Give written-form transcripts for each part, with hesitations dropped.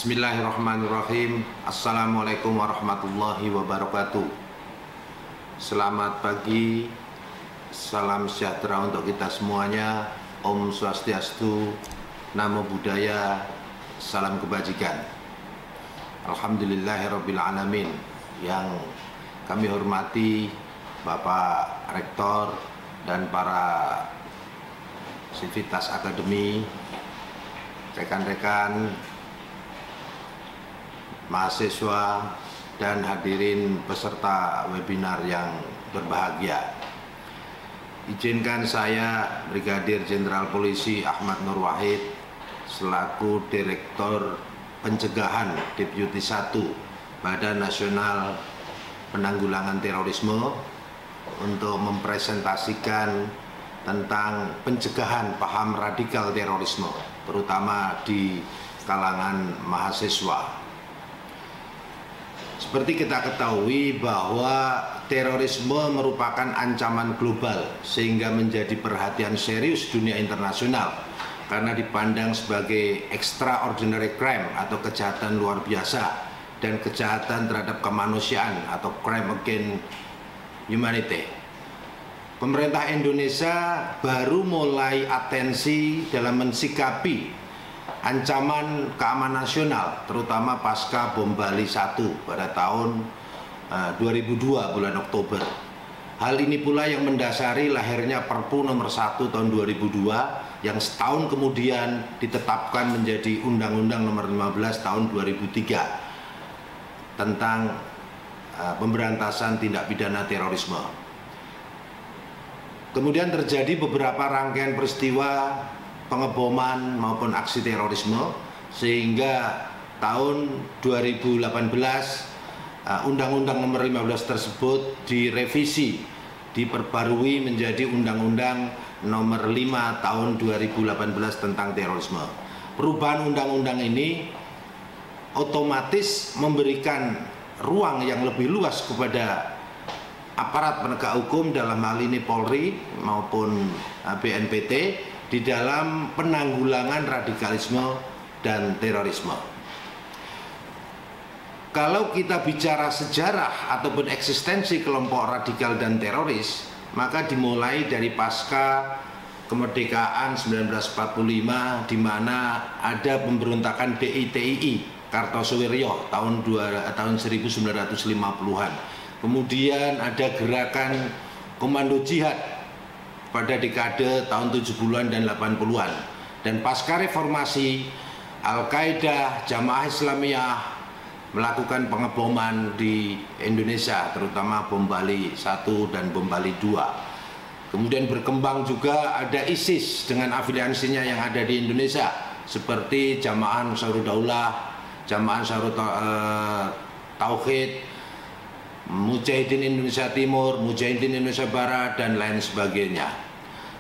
Bismillahirrahmanirrahim. Assalamualaikum warahmatullahi wabarakatuh. Selamat pagi, salam sejahtera untuk kita semuanya. Om Swastiastu, Namo Buddhaya, salam kebajikan. Alhamdulillahirabbil alamin. Yang kami hormati Bapak Rektor dan para Sivitas Akademi, rekan-rekan mahasiswa dan hadirin peserta webinar yang berbahagia. Izinkan saya, Brigadir Jenderal Polisi Ahmad Nur Wahid, selaku Direktur Pencegahan Deputi 1 Badan Nasional Penanggulangan Terorisme, untuk mempresentasikan tentang pencegahan paham radikal terorisme, terutama di kalangan mahasiswa. Seperti kita ketahui bahwa terorisme merupakan ancaman global sehingga menjadi perhatian serius dunia internasional karena dipandang sebagai extraordinary crime atau kejahatan luar biasa dan kejahatan terhadap kemanusiaan atau crime against humanity. Pemerintah Indonesia baru mulai atensi dalam mensikapi ancaman keamanan nasional, terutama pasca bom Bali 1 pada tahun 2002 bulan Oktober. Hal ini pula yang mendasari lahirnya Perpu nomor 1 tahun 2002 yang setahun kemudian ditetapkan menjadi Undang-Undang nomor 15 tahun 2003 tentang pemberantasan tindak pidana terorisme. Kemudian terjadi beberapa rangkaian peristiwa pengeboman maupun aksi terorisme sehingga tahun 2018 Undang-Undang nomor 15 tersebut direvisi, diperbarui menjadi Undang-Undang nomor 5 tahun 2018 tentang terorisme. Perubahan undang-undang ini otomatis memberikan ruang yang lebih luas kepada aparat penegak hukum, dalam hal ini Polri maupun BNPT, di dalam penanggulangan radikalisme dan terorisme. Kalau kita bicara sejarah ataupun eksistensi kelompok radikal dan teroris, maka dimulai dari pasca kemerdekaan 1945, di mana ada pemberontakan DITII Kartosuwiryo tahun 1950-an. Kemudian ada gerakan Komando Jihad pada dekade tahun 70-an dan 80-an. Dan pasca reformasi, Al-Qaeda, Jamaah Islamiyah melakukan pengeboman di Indonesia, terutama bom Bali 1 dan bom Bali 2. Kemudian berkembang juga ada ISIS dengan afiliasinya yang ada di Indonesia, seperti Jamaah Ansarud Daulah, Jamaah Ansarut Tauhid, Mujahidin Indonesia Timur, Mujahidin Indonesia Barat, dan lain sebagainya.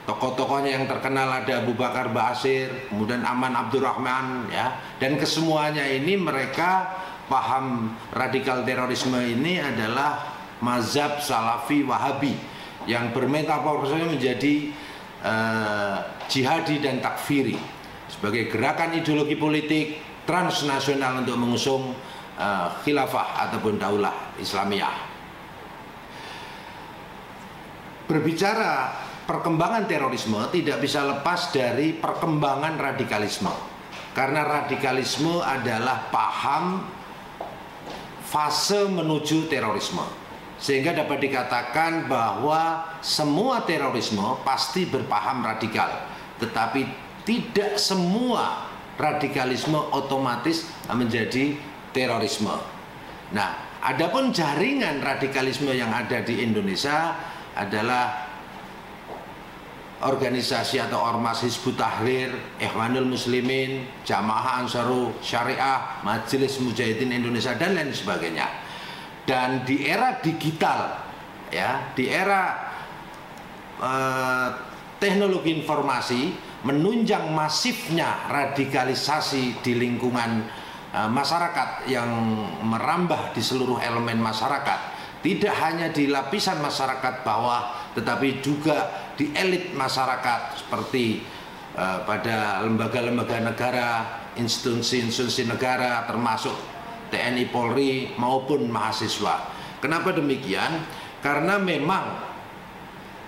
Tokoh-tokohnya yang terkenal ada Abu Bakar Ba'asyir, kemudian Aman Abdurrahman, ya. Dan kesemuanya ini mereka paham radikal terorisme ini adalah mazhab Salafi Wahabi yang bermetamorfosa menjadi jihadi dan takfiri sebagai gerakan ideologi politik transnasional untuk mengusung khilafah ataupun daulah Islamiyah. Berbicara perkembangan terorisme tidak bisa lepas dari perkembangan radikalisme, karena radikalisme adalah paham fase menuju terorisme, sehingga dapat dikatakan bahwa semua terorisme pasti berpaham radikal, tetapi tidak semua radikalisme otomatis menjadi terorisme. Nah, adapun jaringan radikalisme yang ada di Indonesia adalah organisasi atau ormas Hizbut Tahrir, Ikhwanul Muslimin, Jamaah Ansarul Syariah, Majelis Mujahidin Indonesia, dan lain sebagainya. Dan di era digital, ya, di era teknologi informasi, menunjang masifnya radikalisasi di lingkungan masyarakat yang merambah di seluruh elemen masyarakat, tidak hanya di lapisan masyarakat bawah, tetapi juga di elit masyarakat seperti pada lembaga-lembaga negara, institusi-institusi negara, termasuk TNI, Polri maupun mahasiswa. Kenapa demikian? Karena memang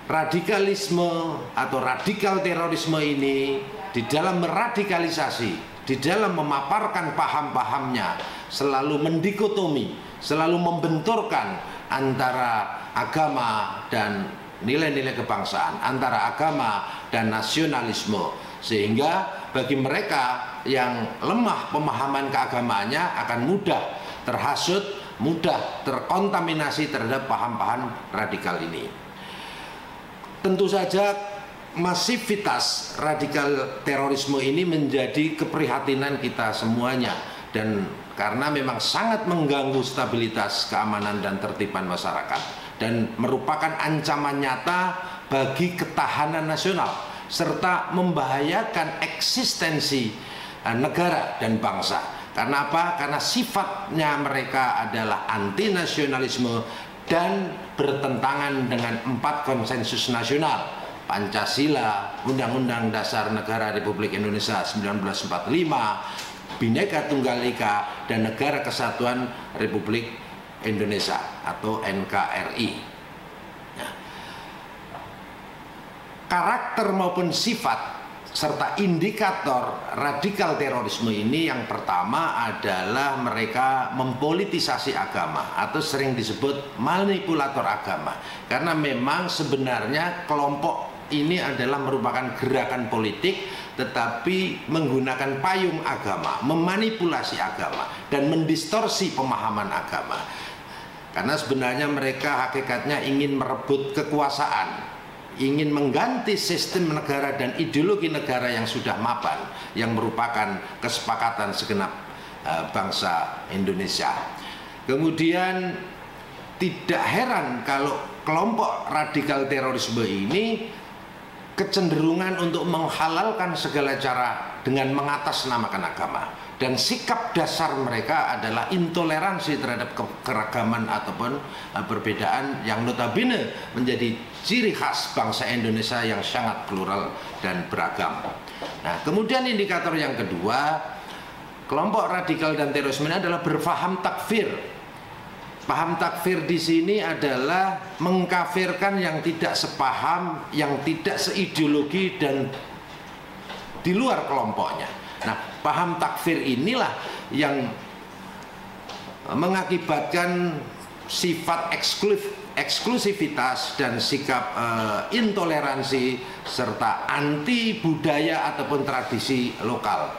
radikalisme atau radikal terorisme ini di dalam meradikalisasi, di dalam memaparkan paham-pahamnya, selalu mendikotomi, selalu membenturkan antara agama dan nilai-nilai kebangsaan, antara agama dan nasionalisme, sehingga bagi mereka yang lemah pemahaman keagamaannya akan mudah terhasut, mudah terkontaminasi terhadap paham-paham radikal ini. Tentu saja masivitas radikal terorisme ini menjadi keprihatinan kita semuanya, dan karena memang sangat mengganggu stabilitas keamanan dan tertiban masyarakat dan merupakan ancaman nyata bagi ketahanan nasional serta membahayakan eksistensi negara dan bangsa. Karena apa? Karena sifatnya mereka adalah anti nasionalisme dan bertentangan dengan 4 konsensus nasional: Pancasila, Undang-Undang Dasar Negara Republik Indonesia 1945, Bhinneka Tunggal Ika, dan Negara Kesatuan Republik Indonesia atau NKRI. Nah, karakter maupun sifat serta indikator radikal terorisme ini yang pertama adalah mereka mempolitisasi agama atau sering disebut manipulator agama, karena memang sebenarnya kelompok ini adalah merupakan gerakan politik tetapi menggunakan payung agama, memanipulasi agama dan mendistorsi pemahaman agama, karena sebenarnya mereka hakikatnya ingin merebut kekuasaan, ingin mengganti sistem negara dan ideologi negara yang sudah mapan, yang merupakan kesepakatan segenap bangsa Indonesia. Kemudian tidak heran kalau kelompok radikal terorisme ini kecenderungan untuk menghalalkan segala cara dengan mengatasnamakan agama, dan sikap dasar mereka adalah intoleransi terhadap keragaman ataupun perbedaan yang notabene menjadi ciri khas bangsa Indonesia yang sangat plural dan beragam. Nah, kemudian indikator yang kedua, kelompok radikal dan terorisme ini adalah berfaham takfir. Paham takfir di sini adalah mengkafirkan yang tidak sepaham, yang tidak seideologi dan di luar kelompoknya. Nah, paham takfir inilah yang mengakibatkan sifat eksklusivitas dan sikap intoleransi serta anti budaya ataupun tradisi lokal.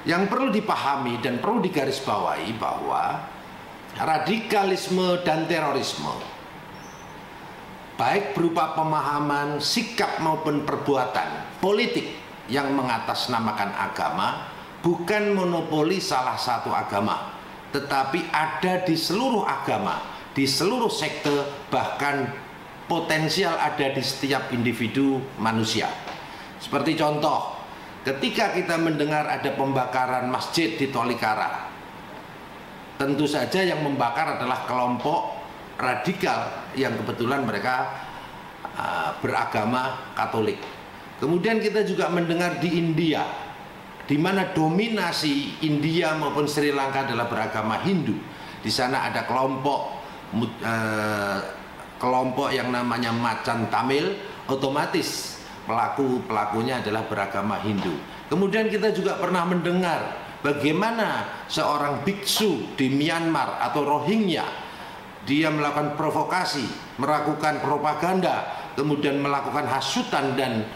Yang perlu dipahami dan perlu digarisbawahi bahwa radikalisme dan terorisme, baik berupa pemahaman, sikap maupun perbuatan politik yang mengatasnamakan agama, bukan monopoli salah satu agama, tetapi ada di seluruh agama, di seluruh sekte, bahkan potensial ada di setiap individu manusia. Seperti contoh, ketika kita mendengar ada pembakaran masjid di Tolikara, tentu saja yang membakar adalah kelompok radikal yang kebetulan mereka beragama Katolik. Kemudian kita juga mendengar di India, di mana dominasi India maupun Sri Lanka adalah beragama Hindu. Di sana ada kelompok yang namanya Macan Tamil, otomatis pelakunya adalah beragama Hindu. Kemudian kita juga pernah mendengar bagaimana seorang biksu di Myanmar atau Rohingya, dia melakukan provokasi, melakukan propaganda, kemudian melakukan hasutan dan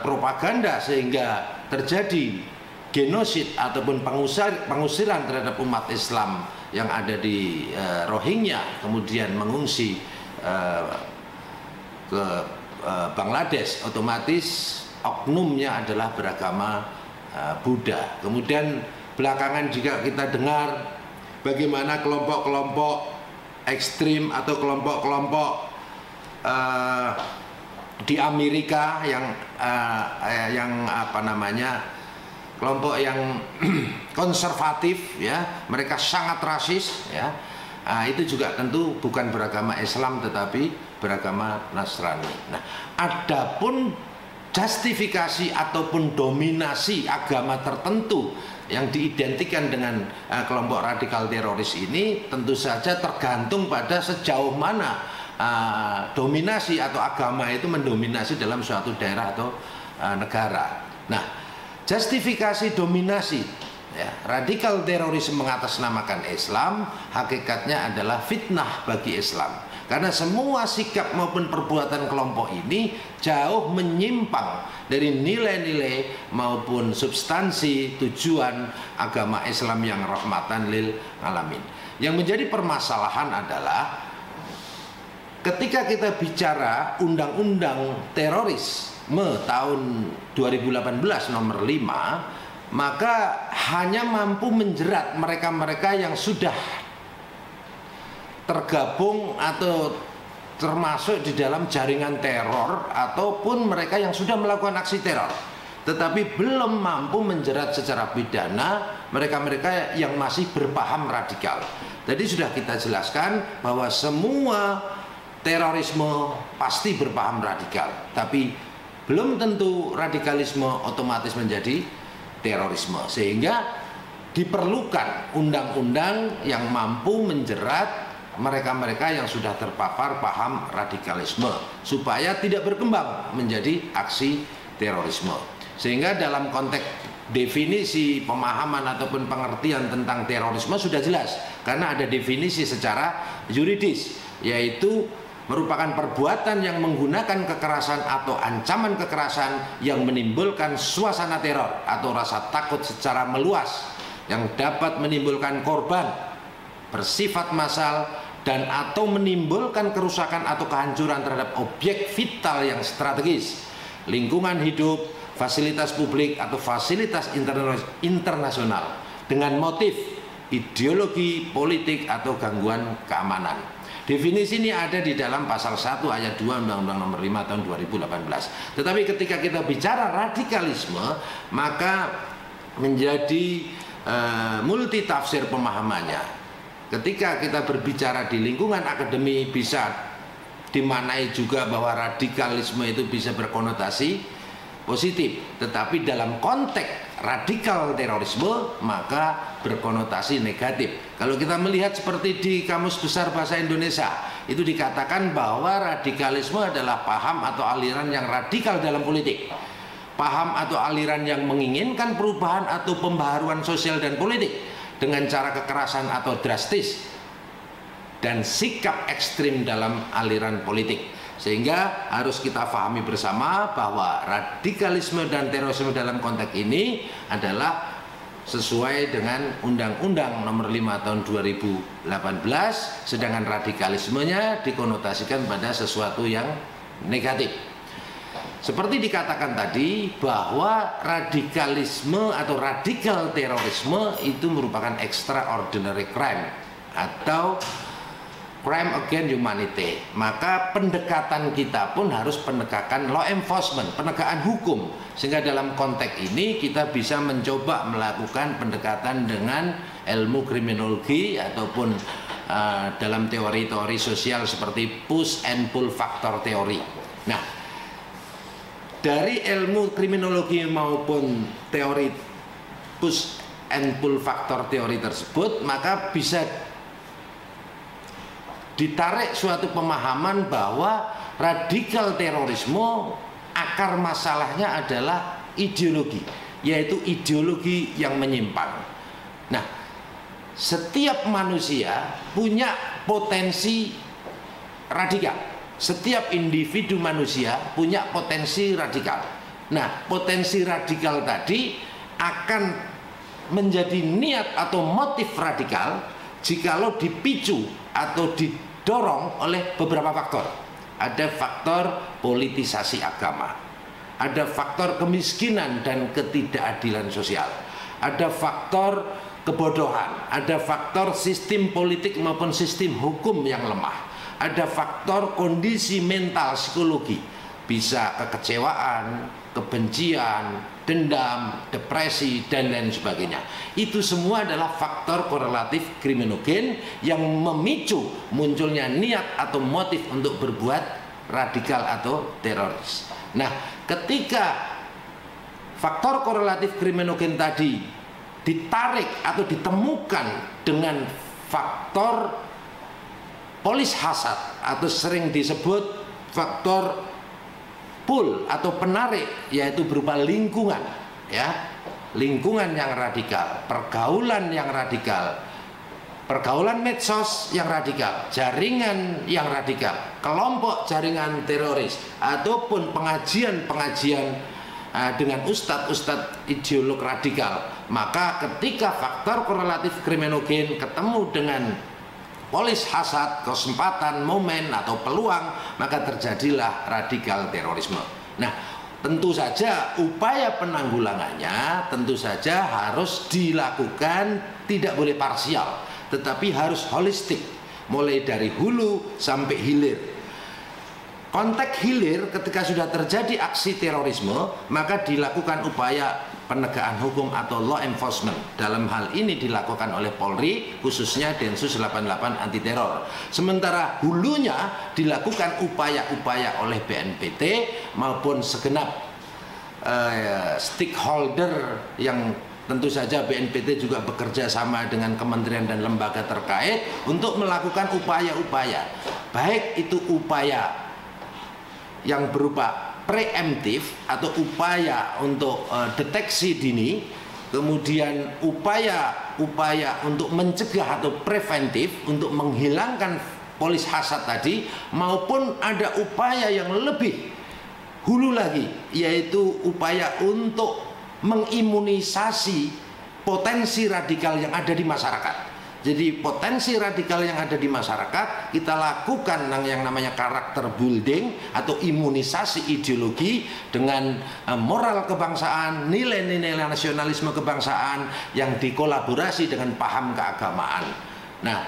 propaganda sehingga terjadi genosid ataupun pengusiran terhadap umat Islam yang ada di Rohingya, kemudian mengungsi ke Bangladesh. Otomatis oknumnya adalah beragama Buddha. Kemudian belakangan juga kita dengar bagaimana kelompok-kelompok ekstrim atau kelompok-kelompok di Amerika yang apa namanya, kelompok yang konservatif, ya, mereka sangat rasis, ya. Itu juga tentu bukan beragama Islam tetapi beragama Nasrani. Nah, adapun justifikasi ataupun dominasi agama tertentu yang diidentikan dengan kelompok radikal teroris ini tentu saja tergantung pada sejauh mana dominasi atau agama itu mendominasi dalam suatu daerah atau negara. Nah, justifikasi dominasi ya, radikal teroris mengatasnamakan Islam hakikatnya adalah fitnah bagi Islam. Karena semua sikap maupun perbuatan kelompok ini jauh menyimpang dari nilai-nilai maupun substansi tujuan agama Islam yang rahmatan lil alamin. Yang menjadi permasalahan adalah ketika kita bicara undang-undang terorisme tahun 2018 nomor 5, maka hanya mampu menjerat mereka-mereka yang sudah tergabung atau termasuk di dalam jaringan teror ataupun mereka yang sudah melakukan aksi teror, tetapi belum mampu menjerat secara pidana mereka-mereka yang masih berpaham radikal. Tadi sudah kita jelaskan bahwa semua terorisme pasti berpaham radikal, tapi belum tentu radikalisme otomatis menjadi terorisme, sehingga diperlukan undang-undang yang mampu menjerat mereka-mereka yang sudah terpapar paham radikalisme supaya tidak berkembang menjadi aksi terorisme. Sehingga dalam konteks definisi pemahaman ataupun pengertian tentang terorisme sudah jelas, karena ada definisi secara yuridis, yaitu merupakan perbuatan yang menggunakan kekerasan atau ancaman kekerasan yang menimbulkan suasana teror atau rasa takut secara meluas yang dapat menimbulkan korban, bersifat massal, dan atau menimbulkan kerusakan atau kehancuran terhadap objek vital yang strategis, lingkungan hidup, fasilitas publik atau fasilitas internasional dengan motif ideologi politik atau gangguan keamanan. Definisi ini ada di dalam pasal 1 ayat 2 Undang-Undang nomor 5 tahun 2018. Tetapi ketika kita bicara radikalisme, maka menjadi multi tafsir pemahamannya. Ketika kita berbicara di lingkungan akademi bisa dimaknai juga bahwa radikalisme itu bisa berkonotasi positif, tetapi dalam konteks radikal terorisme maka berkonotasi negatif. Kalau kita melihat seperti di Kamus Besar Bahasa Indonesia, itu dikatakan bahwa radikalisme adalah paham atau aliran yang radikal dalam politik, paham atau aliran yang menginginkan perubahan atau pembaharuan sosial dan politik dengan cara kekerasan atau drastis dan sikap ekstrim dalam aliran politik. Sehingga harus kita pahami bersama bahwa radikalisme dan terorisme dalam konteks ini adalah sesuai dengan Undang-Undang nomor 5 tahun 2018, sedangkan radikalismenya dikonotasikan pada sesuatu yang negatif. Seperti dikatakan tadi bahwa radikalisme atau radikal terorisme itu merupakan extraordinary crime atau crime against humanity. Maka pendekatan kita pun harus pendekatan law enforcement, penegakan hukum. Sehingga dalam konteks ini kita bisa mencoba melakukan pendekatan dengan ilmu kriminologi ataupun dalam teori-teori sosial seperti push and pull factor teori. Nah, dari ilmu kriminologi maupun teori push and pull factor teori tersebut, maka bisa ditarik suatu pemahaman bahwa radikal terorisme akar masalahnya adalah ideologi, yaitu ideologi yang menyimpang. Nah, setiap manusia punya potensi radikal. Setiap individu manusia punya potensi radikal. Nah, potensi radikal tadi akan menjadi niat atau motif radikal jikalau dipicu atau didorong oleh beberapa faktor. Ada faktor politisasi agama, ada faktor kemiskinan dan ketidakadilan sosial, ada faktor kebodohan, ada faktor sistem politik maupun sistem hukum yang lemah, ada faktor kondisi mental psikologi, bisa kekecewaan, kebencian, dendam, depresi, dan lain sebagainya. Itu semua adalah faktor korelatif kriminogen yang memicu munculnya niat atau motif untuk berbuat radikal atau teroris. Nah, ketika faktor korelatif kriminogen tadi ditarik atau ditemukan dengan faktor polis hasad atau sering disebut faktor pull atau penarik, yaitu berupa lingkungan, ya, lingkungan yang radikal, pergaulan yang radikal, pergaulan medsos yang radikal, jaringan yang radikal, kelompok jaringan teroris, ataupun pengajian-pengajian dengan ustadz-ustadz ideolog radikal. Maka ketika faktor korelatif kriminogen ketemu dengan polis hasad, kesempatan, momen atau peluang, maka terjadilah radikal terorisme. Nah, tentu saja upaya penanggulangannya tentu saja harus dilakukan, tidak boleh parsial, tetapi harus holistik, mulai dari hulu sampai hilir. Konteks hilir, ketika sudah terjadi aksi terorisme, maka dilakukan upaya penegakan hukum atau law enforcement. Dalam hal ini dilakukan oleh Polri, khususnya Densus 88 anti teror. Sementara hulunya dilakukan upaya-upaya oleh BNPT maupun segenap stakeholder yang tentu saja BNPT juga bekerja sama dengan kementerian dan lembaga terkait untuk melakukan upaya-upaya, baik itu upaya yang berupa preemptif atau upaya untuk deteksi dini, kemudian upaya untuk mencegah atau preventif untuk menghilangkan polis hasad tadi, maupun ada upaya yang lebih hulu lagi, yaitu upaya untuk mengimunisasi potensi radikal yang ada di masyarakat. Jadi potensi radikal yang ada di masyarakat kita lakukan yang namanya karakter building atau imunisasi ideologi dengan moral kebangsaan, nilai-nilai nasionalisme kebangsaan yang dikolaborasi dengan paham keagamaan. Nah,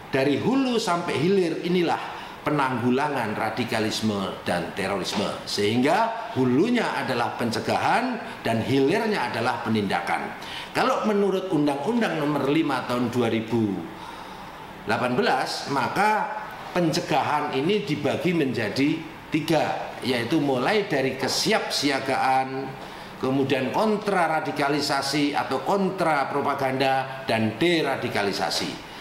dari hulu sampai hilir inilah penanggulangan radikalisme dan terorisme, sehingga hulunya adalah pencegahan dan hilirnya adalah penindakan. Kalau menurut Undang-Undang Nomor 5 Tahun 2018, maka pencegahan ini dibagi menjadi 3, yaitu mulai dari kesiapsiagaan, kemudian kontraradikalisasi atau kontra propaganda, dan deradikalisasi.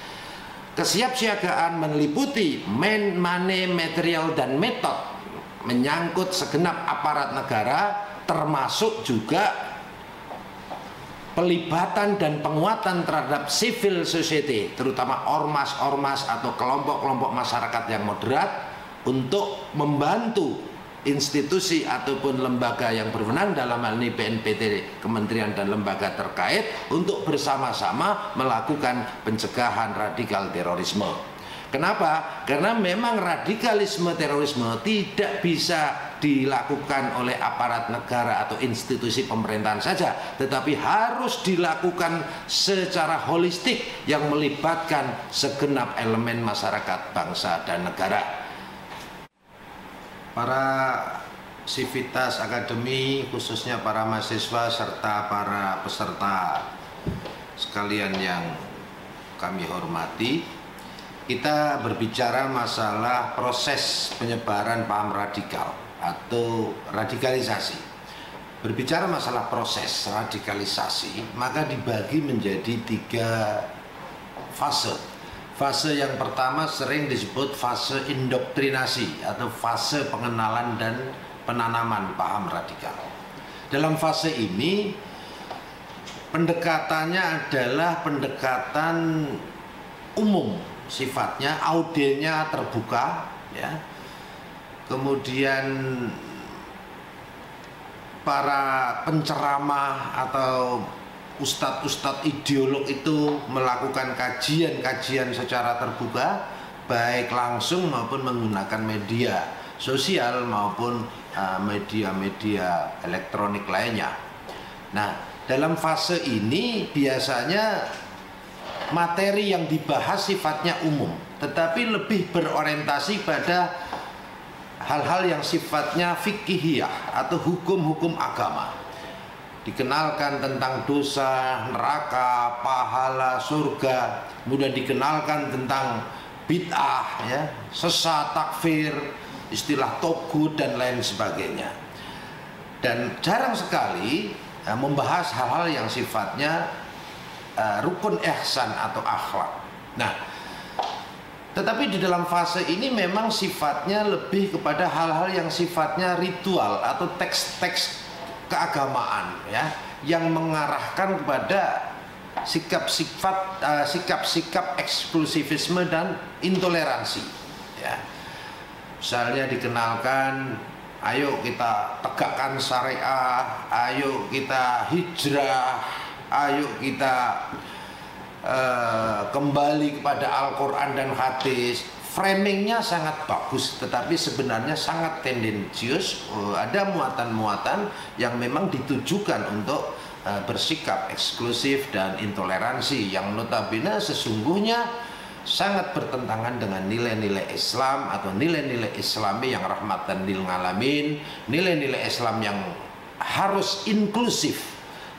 Kesiapsiagaan meliputi money, material, dan metode menyangkut segenap aparat negara, termasuk juga pelibatan dan penguatan terhadap civil society, terutama ormas-ormas atau kelompok-kelompok masyarakat yang moderat, untuk membantu institusi ataupun lembaga yang berwenang, dalam hal ini BNPT, kementerian dan lembaga terkait, untuk bersama-sama melakukan pencegahan radikal terorisme. Kenapa? Karena memang radikalisme terorisme tidak bisa dilakukan oleh aparat negara atau institusi pemerintahan saja, tetapi harus dilakukan secara holistik yang melibatkan segenap elemen masyarakat, bangsa, dan negara. Para sivitas akademi, khususnya para mahasiswa serta para peserta sekalian yang kami hormati, kita berbicara masalah proses penyebaran paham radikal atau radikalisasi. Berbicara masalah proses radikalisasi, maka dibagi menjadi 3 fase. Fase yang pertama sering disebut fase indoktrinasi atau fase pengenalan dan penanaman paham radikal. Dalam fase ini pendekatannya adalah pendekatan umum, sifatnya audiennya terbuka, ya. Kemudian para penceramah atau ustadz-ustadz ideolog itu melakukan kajian-kajian secara terbuka, baik langsung maupun menggunakan media sosial maupun media-media elektronik lainnya. Nah, dalam fase ini biasanya materi yang dibahas sifatnya umum, tetapi lebih berorientasi pada hal-hal yang sifatnya fikihiyah atau hukum-hukum agama. Dikenalkan tentang dosa, neraka, pahala, surga, kemudian dikenalkan tentang bid'ah, ya, sesat, takfir, istilah togut dan lain sebagainya. Dan jarang sekali membahas hal-hal yang sifatnya rukun ihsan atau akhlak. Nah, tetapi di dalam fase ini memang sifatnya lebih kepada hal-hal yang sifatnya ritual atau teks-teks keagamaan, ya, yang mengarahkan kepada sikap-sikap eksklusivisme dan intoleransi, ya. Misalnya dikenalkan, ayo kita tegakkan syariah, ayo kita hijrah, ayo kita kembali kepada Al-Quran dan hadis. Framingnya sangat bagus, tetapi sebenarnya sangat tendensius. Ada muatan-muatan yang memang ditujukan untuk bersikap eksklusif dan intoleransi, yang notabene sesungguhnya sangat bertentangan dengan nilai-nilai Islam atau nilai-nilai Islami yang rahmatan lil alamin, nilai-nilai Islam yang harus inklusif,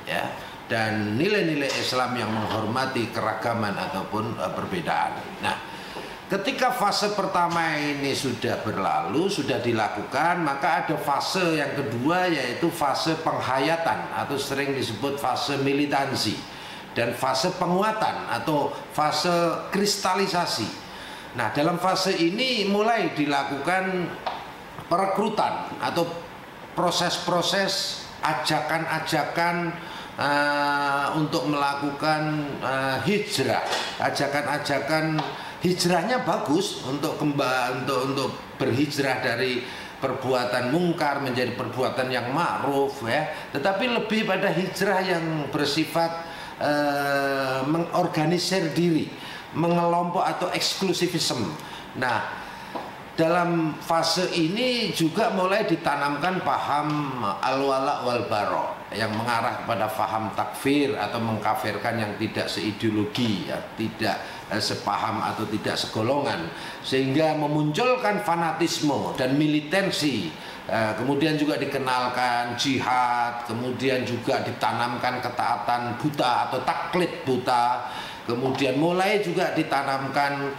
ya, dan nilai-nilai Islam yang menghormati keragaman ataupun perbedaan. Nah, ketika fase pertama ini sudah berlalu, sudah dilakukan, maka ada fase yang kedua, yaitu fase penghayatan atau sering disebut fase militansi, dan fase penguatan atau fase kristalisasi. Nah, dalam fase ini mulai dilakukan perekrutan atau proses-proses ajakan-ajakan untuk melakukan hijrah. Ajakan-ajakan hijrahnya bagus untuk berhijrah dari perbuatan mungkar menjadi perbuatan yang ma'ruf, ya. Tetapi lebih pada hijrah yang bersifat mengorganisir diri, mengelompok atau eksklusivisme. Nah, dalam fase ini juga mulai ditanamkan paham al-wala wal bara yang mengarah kepada paham takfir atau mengkafirkan yang tidak seideologi, ya, tidak sepaham atau tidak segolongan, sehingga memunculkan fanatisme dan militansi. Kemudian juga dikenalkan jihad, kemudian juga ditanamkan ketaatan buta atau taklid buta, kemudian mulai juga ditanamkan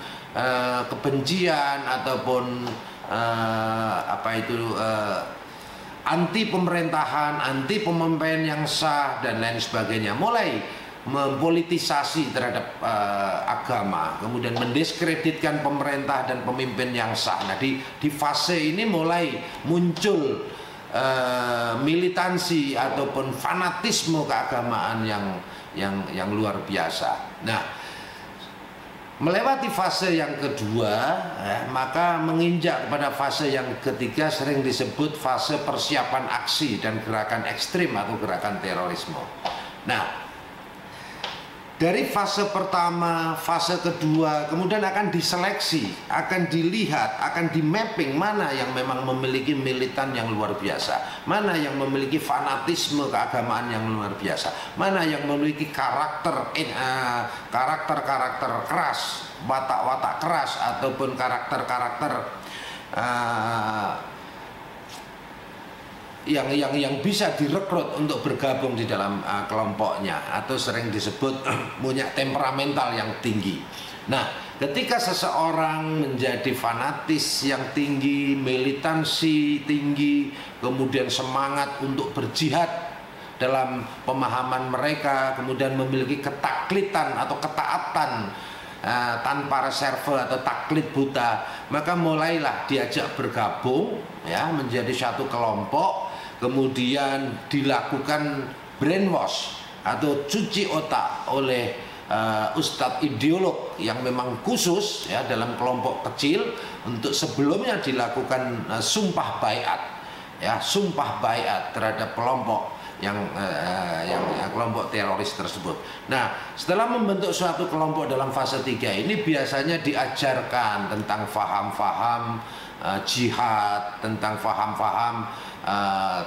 kebencian ataupun anti pemerintahan, anti pemimpin yang sah dan lain sebagainya. Mulai mempolitisasi terhadap agama, kemudian mendiskreditkan pemerintah dan pemimpin yang sah. Nah, di fase ini mulai muncul militansi ataupun fanatisme keagamaan yang luar biasa. Nah, melewati fase yang kedua, maka menginjak pada fase yang ketiga, sering disebut fase persiapan aksi dan gerakan ekstrim atau gerakan terorisme. Nah, dari fase pertama, fase kedua, kemudian akan diseleksi, akan dilihat, akan di-mapping mana yang memang memiliki militan yang luar biasa, mana yang memiliki fanatisme keagamaan yang luar biasa, mana yang memiliki karakter keras, watak-watak keras, ataupun karakter-karakter yang bisa direkrut untuk bergabung di dalam kelompoknya, atau sering disebut punya temperamental yang tinggi. Nah, ketika seseorang menjadi fanatis yang tinggi, militansi tinggi, kemudian semangat untuk berjihad dalam pemahaman mereka, kemudian memiliki ketaklitan atau ketaatan tanpa reserve atau taklid buta, maka mulailah diajak bergabung, ya, menjadi satu kelompok. Kemudian dilakukan brainwash atau cuci otak oleh ustadz ideolog yang memang khusus, ya, dalam kelompok kecil, untuk sebelumnya dilakukan sumpah baiat, ya, sumpah baiat terhadap kelompok yang kelompok teroris tersebut. Nah, setelah membentuk suatu kelompok dalam fase 3 ini, biasanya diajarkan tentang faham-faham jihad, tentang faham-faham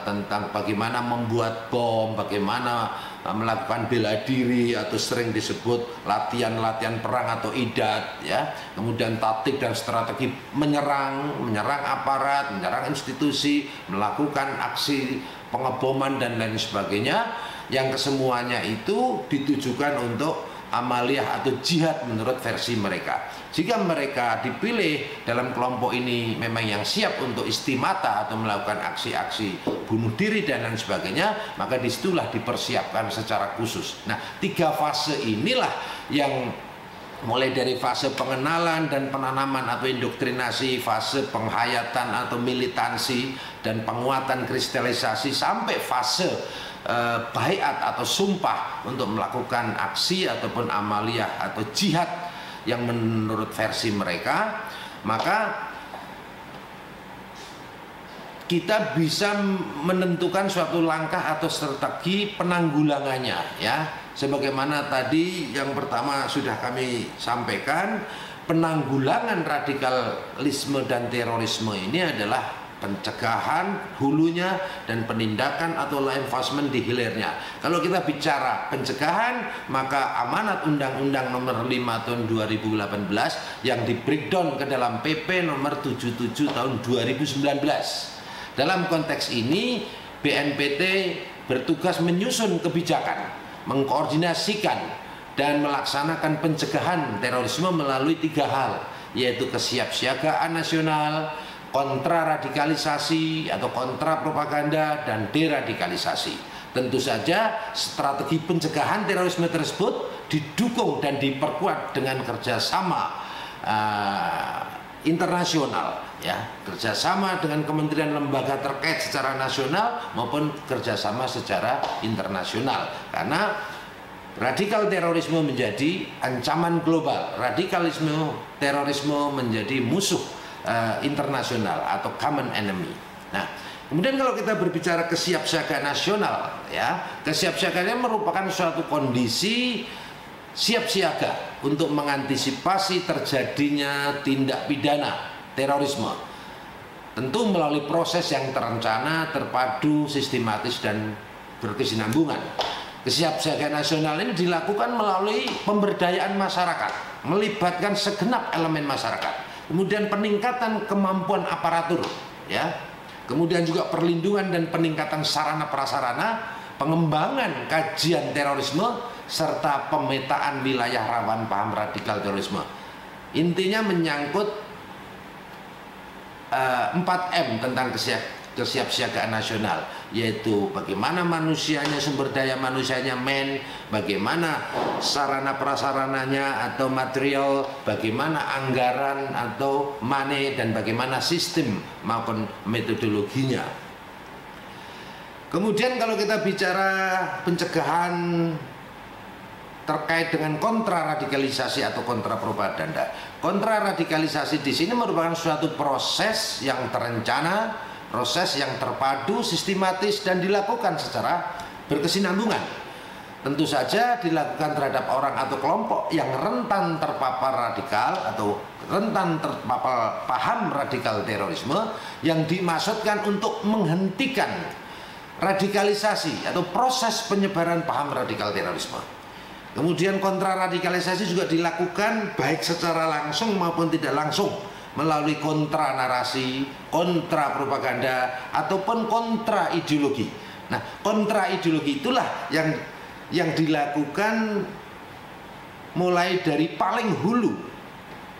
tentang bagaimana membuat bom, bagaimana melakukan bela diri atau sering disebut latihan-latihan perang atau idat, ya. Kemudian taktik dan strategi menyerang aparat, menyerang institusi, melakukan aksi pengeboman dan lain sebagainya, yang kesemuanya itu ditujukan untuk amaliyah atau jihad menurut versi mereka. Jika mereka dipilih dalam kelompok ini memang yang siap untuk istimata atau melakukan aksi-aksi bunuh diri dan lain sebagainya, maka disitulah dipersiapkan secara khusus. Nah, 3 fase inilah yang mulai dari fase pengenalan dan penanaman atau indoktrinasi, fase penghayatan atau militansi dan penguatan kristalisasi, sampai fase baiat atau sumpah untuk melakukan aksi ataupun amaliyah atau jihad yang menurut versi mereka. Maka kita bisa menentukan suatu langkah atau strategi penanggulangannya, ya. Sebagaimana tadi yang pertama sudah kami sampaikan, penanggulangan radikalisme dan terorisme ini adalah pencegahan hulunya dan penindakan atau law enforcement di hilirnya. Kalau kita bicara pencegahan, maka amanat Undang-Undang nomor 5 tahun 2018 yang di breakdown ke dalam PP nomor 77 tahun 2019. Dalam konteks ini, BNPT bertugas menyusun kebijakan, mengkoordinasikan dan melaksanakan pencegahan terorisme melalui 3 hal, yaitu kesiapsiagaan nasional, kontraradikalisasi atau kontra propaganda, dan deradikalisasi. Tentu saja strategi pencegahan terorisme tersebut didukung dan diperkuat dengan kerjasama internasional, ya, kerjasama dengan kementerian lembaga terkait secara nasional maupun kerjasama secara internasional, karena radikal terorisme menjadi ancaman global, radikalisme terorisme menjadi musuh internasional atau common enemy. Nah, kemudian kalau kita berbicara kesiapsiagaan nasional, ya, kesiapsiagaannya merupakan suatu kondisi siap siaga untuk mengantisipasi terjadinya tindak pidana terorisme. Tentu melalui proses yang terencana, terpadu, sistematis dan berkesinambungan. Kesiapsiagaan nasional ini dilakukan melalui pemberdayaan masyarakat, melibatkan segenap elemen masyarakat. Kemudian peningkatan kemampuan aparatur, ya. Kemudian juga perlindungan dan peningkatan sarana prasarana, pengembangan kajian terorisme serta pemetaan wilayah rawan paham radikal terorisme. Intinya menyangkut 4M tentang kesiapsiagaan nasional, yaitu bagaimana manusianya, sumber daya manusianya, bagaimana sarana prasarananya atau material, bagaimana anggaran atau money, dan bagaimana sistem maupun metodologinya. Kemudian kalau kita bicara pencegahan terkait dengan kontraradikalisasi atau kontrapropaganda, kontraradikalisasi di sini merupakan suatu proses yang terencana, proses yang terpadu, sistematis, dan dilakukan secara berkesinambungan. Tentu saja dilakukan terhadap orang atau kelompok yang rentan terpapar radikal atau rentan terpapar paham radikal terorisme, yang dimaksudkan untuk menghentikan radikalisasi atau proses penyebaran paham radikal terorisme. Kemudian kontraradikalisasi juga dilakukan baik secara langsung maupun tidak langsung, melalui kontra narasi, kontra propaganda, ataupun kontra ideologi. Nah, kontra ideologi itulah yang dilakukan mulai dari paling hulu,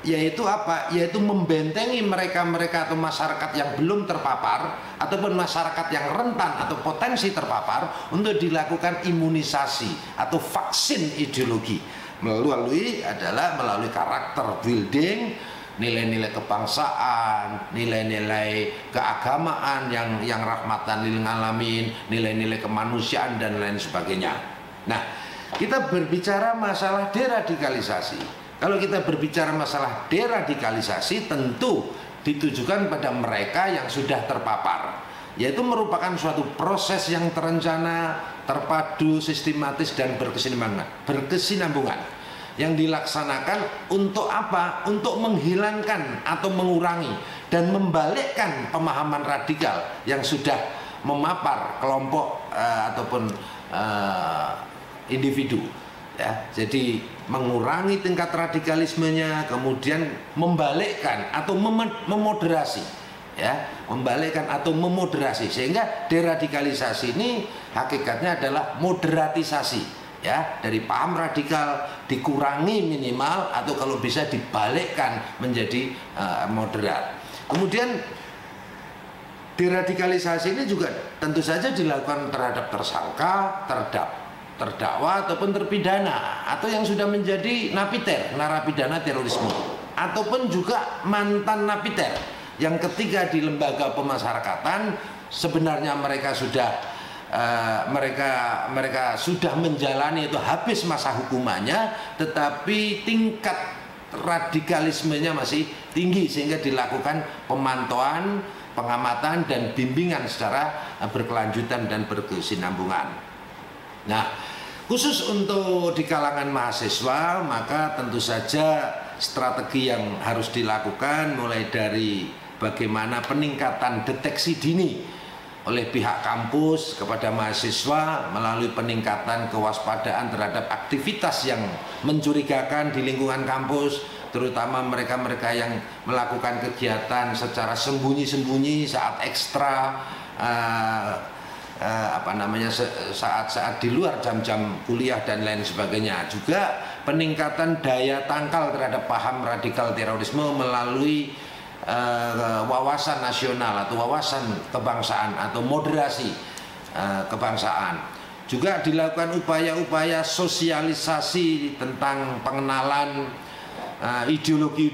yaitu apa? Yaitu membentengi mereka-mereka atau masyarakat yang belum terpapar ataupun masyarakat yang rentan atau potensi terpapar untuk dilakukan imunisasi atau vaksin ideologi melalui karakter building, nilai-nilai kebangsaan, nilai-nilai keagamaan yang rahmatan lil alamin, nilai-nilai kemanusiaan dan lain sebagainya. Nah, kita berbicara masalah deradikalisasi. Kalau kita berbicara masalah deradikalisasi, tentu ditujukan pada mereka yang sudah terpapar, yaitu merupakan suatu proses yang terencana, terpadu, sistematis, dan berkesinambungan yang dilaksanakan untuk apa? Untuk menghilangkan atau mengurangi dan membalikkan pemahaman radikal yang sudah memapar kelompok ataupun individu, ya. Jadi mengurangi tingkat radikalismenya, kemudian membalikkan atau memoderasi, ya, membalikkan atau memoderasi, sehingga deradikalisasi ini hakikatnya adalah moderatisasi, ya, dari paham radikal dikurangi minimal atau kalau bisa dibalikkan menjadi moderat. Kemudian deradikalisasi ini juga tentu saja dilakukan terhadap tersangka, terdakwa ataupun terpidana, atau yang sudah menjadi napiter, narapidana terorisme, ataupun juga mantan napiter yang ketika di lembaga pemasyarakatan sebenarnya mereka sudah menjalani itu habis masa hukumannya, tetapi tingkat radikalismenya masih tinggi sehingga dilakukan pemantauan, pengamatan dan bimbingan secara berkelanjutan dan berkesinambungan. Nah, khusus untuk di kalangan mahasiswa, maka tentu saja strategi yang harus dilakukan mulai dari bagaimana peningkatan deteksi dini oleh pihak kampus kepada mahasiswa melalui peningkatan kewaspadaan terhadap aktivitas yang mencurigakan di lingkungan kampus, terutama mereka-mereka yang melakukan kegiatan secara sembunyi-sembunyi saat ekstra, saat-saat di luar jam-jam kuliah dan lain sebagainya. Juga peningkatan daya tangkal terhadap paham radikal terorisme melalui wawasan nasional atau wawasan kebangsaan atau moderasi kebangsaan. Juga dilakukan upaya-upaya sosialisasi tentang pengenalan ideologi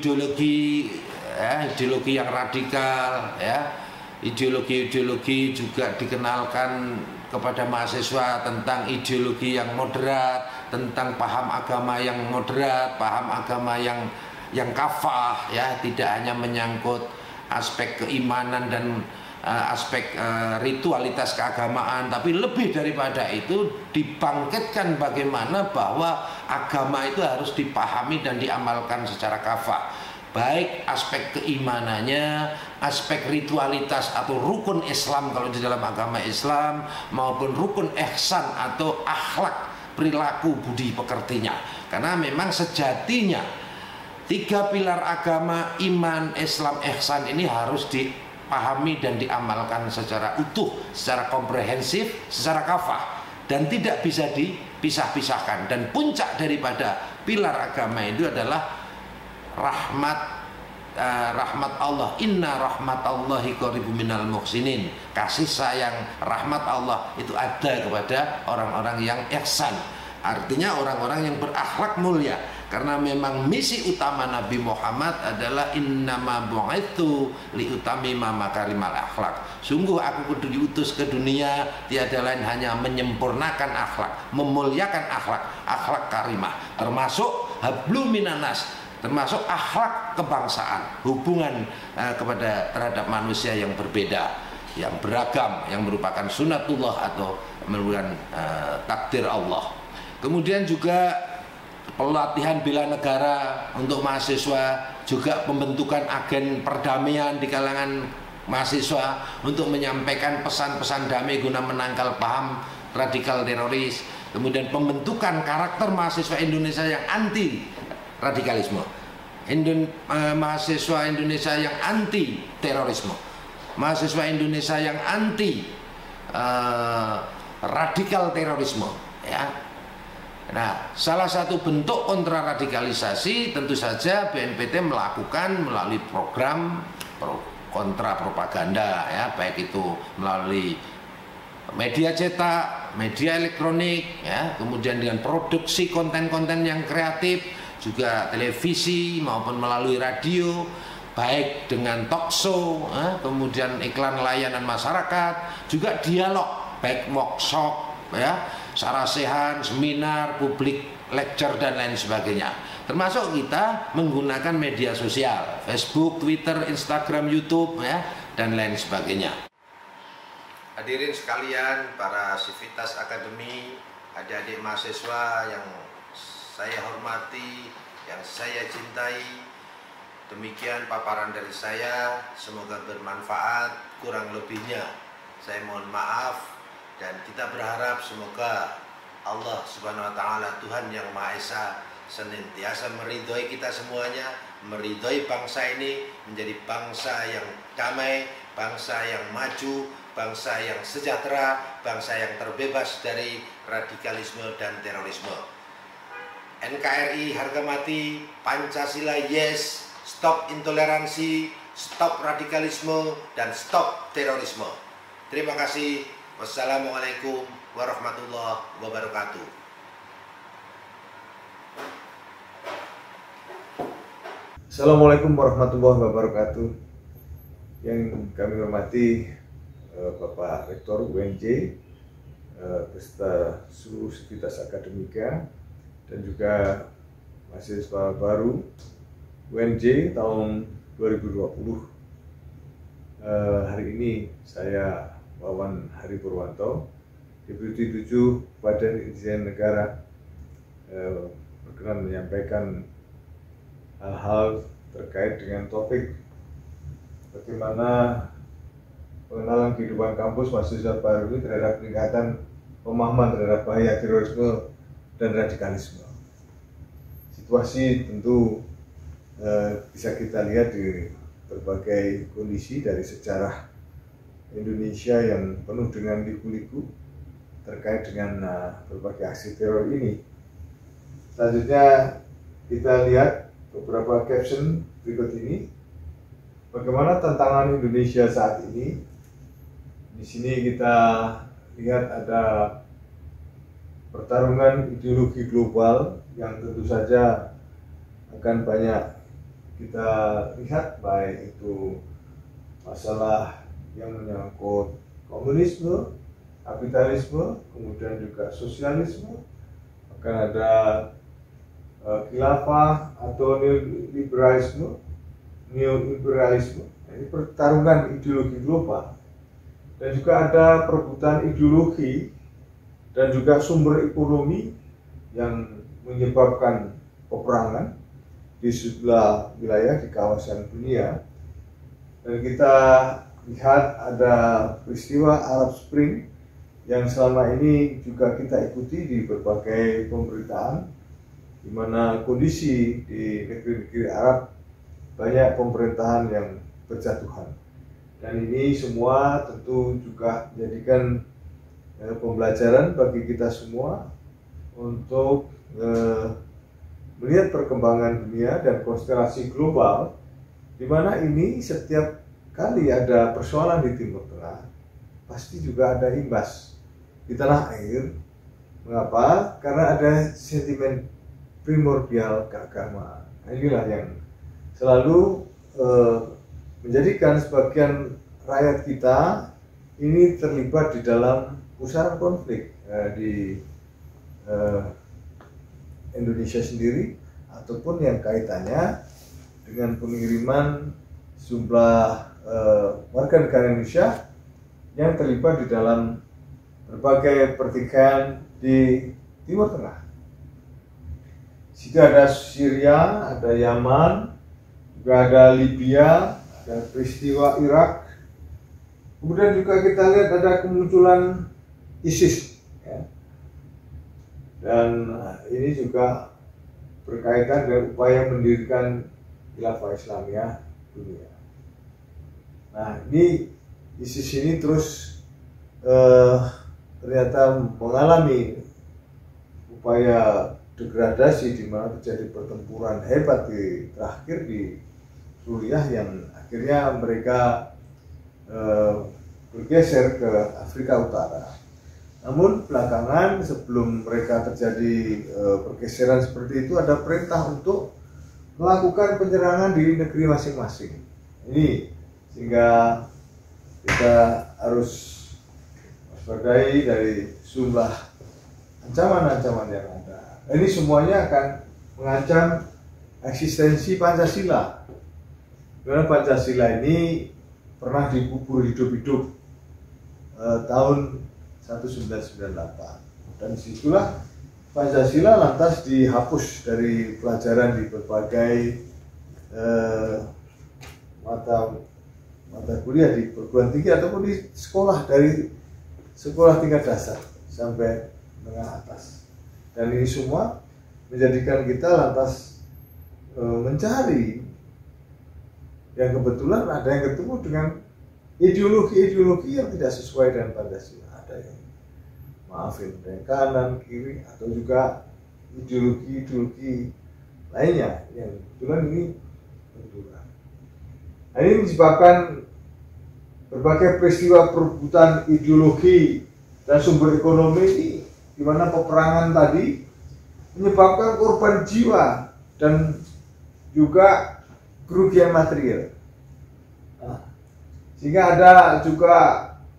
yang radikal, ya. Ideologi juga dikenalkan kepada mahasiswa tentang ideologi yang moderat, tentang paham agama yang moderat, paham agama yang kafah, ya, tidak hanya menyangkut aspek keimanan dan aspek ritualitas keagamaan, tapi lebih daripada itu dibangkitkan bagaimana bahwa agama itu harus dipahami dan diamalkan secara kafah, baik aspek keimanannya, aspek ritualitas atau rukun Islam kalau di dalam agama Islam, maupun rukun ihsan atau akhlak perilaku budi pekertinya. Karena memang sejatinya 3 pilar agama, iman, Islam, ihsan ini harus dipahami dan diamalkan secara utuh, secara komprehensif, secara kafah, dan tidak bisa dipisah-pisahkan. Dan puncak daripada pilar agama itu adalah rahmat Allah. Inna rahmatallahi qaribun minal muhsinin. Kasih sayang, rahmat Allah itu ada kepada orang-orang yang ihsan, artinya orang-orang yang berakhlak mulia. Karena memang misi utama Nabi Muhammad adalah innama bu'itsu liutamima makarimal akhlak. Sungguh aku diutus ke dunia tiada lain hanya menyempurnakan akhlak, memuliakan akhlak karimah, termasuk hablum minanas, termasuk akhlak kebangsaan, hubungan terhadap manusia yang berbeda, yang beragam, yang merupakan sunatullah atau merupakan takdir Allah. Kemudian juga pelatihan bela negara untuk mahasiswa, juga pembentukan agen perdamaian di kalangan mahasiswa untuk menyampaikan pesan-pesan damai guna menangkal paham radikal teroris. Kemudian pembentukan karakter mahasiswa Indonesia yang anti radikalisme, mahasiswa Indonesia yang anti terorisme, mahasiswa Indonesia yang anti radikal terorisme, ya. Nah, salah satu bentuk kontraradikalisasi tentu saja BNPT melakukan melalui program kontra propaganda, ya, baik itu melalui media cetak, media elektronik, ya, kemudian dengan produksi konten-konten yang kreatif, juga televisi maupun melalui radio, baik dengan talk show, kemudian iklan layanan masyarakat, juga dialog, baik workshop, ya, sarasehan, seminar, publik lecture dan lain sebagainya. Termasuk kita menggunakan media sosial, Facebook, Twitter, Instagram, YouTube, ya, dan lain sebagainya. Hadirin sekalian, para Sivitas Akademi, adik-adik mahasiswa yang saya hormati, yang saya cintai, demikian paparan dari saya, semoga bermanfaat. Kurang lebihnya saya mohon maaf, dan kita berharap semoga Allah Subhanahu wa Ta'ala, Tuhan yang Maha Esa, senantiasa meridhoi kita semuanya, meridhoi bangsa ini menjadi bangsa yang damai, bangsa yang maju, bangsa yang sejahtera, bangsa yang terbebas dari radikalisme dan terorisme. NKRI harga mati, Pancasila yes, stop intoleransi, stop radikalisme, dan stop terorisme. Terima kasih. Wassalamualaikum warahmatullahi wabarakatuh. Assalamualaikum warahmatullahi wabarakatuh. Yang kami hormati Bapak Rektor UNJ beserta seluruh sivitas akademika dan juga mahasiswa baru UNJ tahun 2020. Hari ini saya Wawan Hari Purwanto, Deputi 7 Badan Intelijen Negara, berkenan menyampaikan hal-hal terkait dengan topik bagaimana pengenalan kehidupan kampus mahasiswa baru ini terhadap peningkatan pemahaman terhadap bahaya terorisme dan radikalisme. Situasi tentu bisa kita lihat di berbagai kondisi dari sejarah Indonesia yang penuh dengan liku-liku terkait dengan berbagai aksi teror ini. Selanjutnya kita lihat beberapa caption berikut ini. Bagaimana tantangan Indonesia saat ini? Di sini kita lihat ada pertarungan ideologi global yang tentu saja akan banyak kita lihat, baik itu masalah yang menyangkut komunisme, kapitalisme, kemudian juga sosialisme, akan ada khilafah atau neoliberalisme. Ini pertarungan ideologi global, dan juga ada perebutan ideologi dan juga sumber ekonomi yang menyebabkan peperangan di sejumlah wilayah di kawasan dunia. Dan kita lihat ada peristiwa Arab Spring yang selama ini juga kita ikuti di berbagai pemberitaan, di mana kondisi di negeri-negeri Arab banyak pemerintahan yang berjatuhan. Dan ini semua tentu juga menjadikan pembelajaran bagi kita semua untuk melihat perkembangan dunia dan konstelasi global, di mana ini setiap kali ada persoalan di Timur Tengah, pasti juga ada imbas di tanah air. Mengapa? Karena ada sentimen primordial keagamaan. Inilah yang selalu menjadikan sebagian rakyat kita ini terlibat di dalam pusaran konflik di Indonesia sendiri, ataupun yang kaitannya dengan pengiriman jumlah warga negara Indonesia yang terlibat di dalam berbagai pertikaian di Timur Tengah. Situ ada Syria, ada Yaman, juga ada Libya, ada peristiwa Irak. Kemudian juga kita lihat ada kemunculan ISIS, ya. Dan ini juga berkaitan dengan upaya mendirikan khilafah Islamiyah dunia. Nah, ini ISIS ini terus ternyata mengalami upaya degradasi, di mana terjadi pertempuran hebat terakhir di Suriah yang akhirnya mereka bergeser ke Afrika Utara. Namun belakangan, sebelum mereka terjadi pergeseran seperti itu, ada perintah untuk melakukan penyerangan di negeri masing-masing. Ini sehingga kita harus waspadai dari jumlah ancaman-ancaman yang ada. Ini semuanya akan mengancam eksistensi Pancasila. Karena Pancasila ini pernah dikubur hidup-hidup tahun 1998, dan disitulah Pancasila lantas dihapus dari pelajaran di berbagai mata kuliah di perguruan tinggi ataupun di sekolah, dari sekolah tingkat dasar sampai menengah atas. Dan ini semua menjadikan kita lantas mencari, yang kebetulan ada yang ketemu dengan ideologi-ideologi yang tidak sesuai dengan Pancasila. Ada yang maafin dari kanan, kiri, atau juga ideologi-ideologi lainnya yang kebetulan ini benturan. Nah, ini disebabkan berbagai peristiwa perebutan ideologi dan sumber ekonomi ini, di mana peperangan tadi menyebabkan korban jiwa dan juga kerugian material. Nah, sehingga ada juga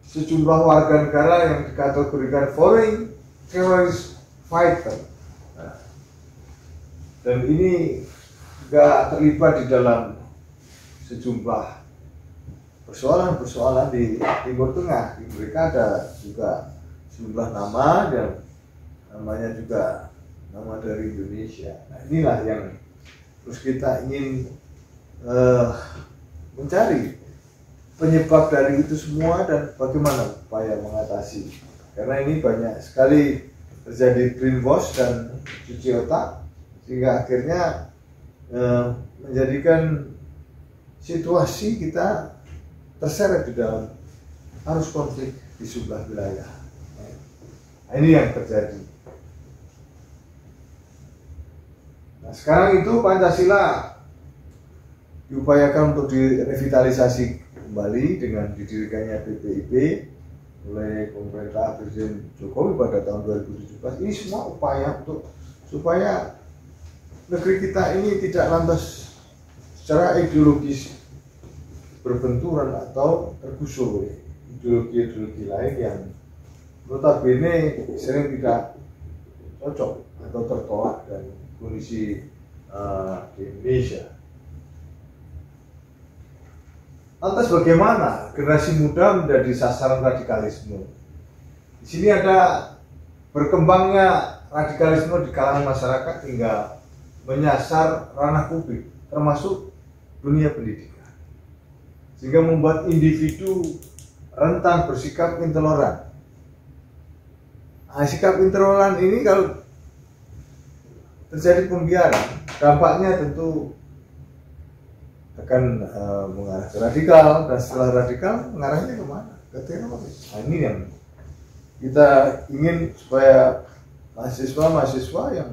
sejumlah warga negara yang dikategorikan foreign terrorist fighter. Nah, dan ini juga terlibat di dalam sejumlah persoalan-persoalan di Timur Tengah. Di mereka ada juga sejumlah nama dan namanya juga nama dari Indonesia. Nah, inilah yang terus kita ingin mencari penyebab dari itu semua dan bagaimana upaya mengatasi. Karena ini banyak sekali terjadi brainwash dan cuci otak, sehingga akhirnya menjadikan situasi kita terseret di dalam arus konflik di sebelah wilayah. Nah, ini yang terjadi. Nah, sekarang itu Pancasila diupayakan untuk direvitalisasi kembali dengan didirikannya PPIP oleh pemerintah Presiden Jokowi pada tahun 2017. Ini semua upaya untuk supaya negeri kita ini tidak lantas secara ideologis berbenturan atau tergusur oleh ideologi-ideologi lain yang notabene sering tidak cocok atau tertolak dan kondisi di Indonesia. Lantas bagaimana generasi muda menjadi sasaran radikalisme? Di sini ada berkembangnya radikalisme di kalangan masyarakat hingga menyasar ranah publik, termasuk dunia pendidikan, sehingga membuat individu rentan bersikap intoleran. Nah, sikap intoleran ini kalau terjadi pembiaran, dampaknya tentu akan mengarah ke radikal, dan setelah radikal mengarahnya kemana? Ke teroris. Nah, ini yang kita ingin supaya mahasiswa-mahasiswa yang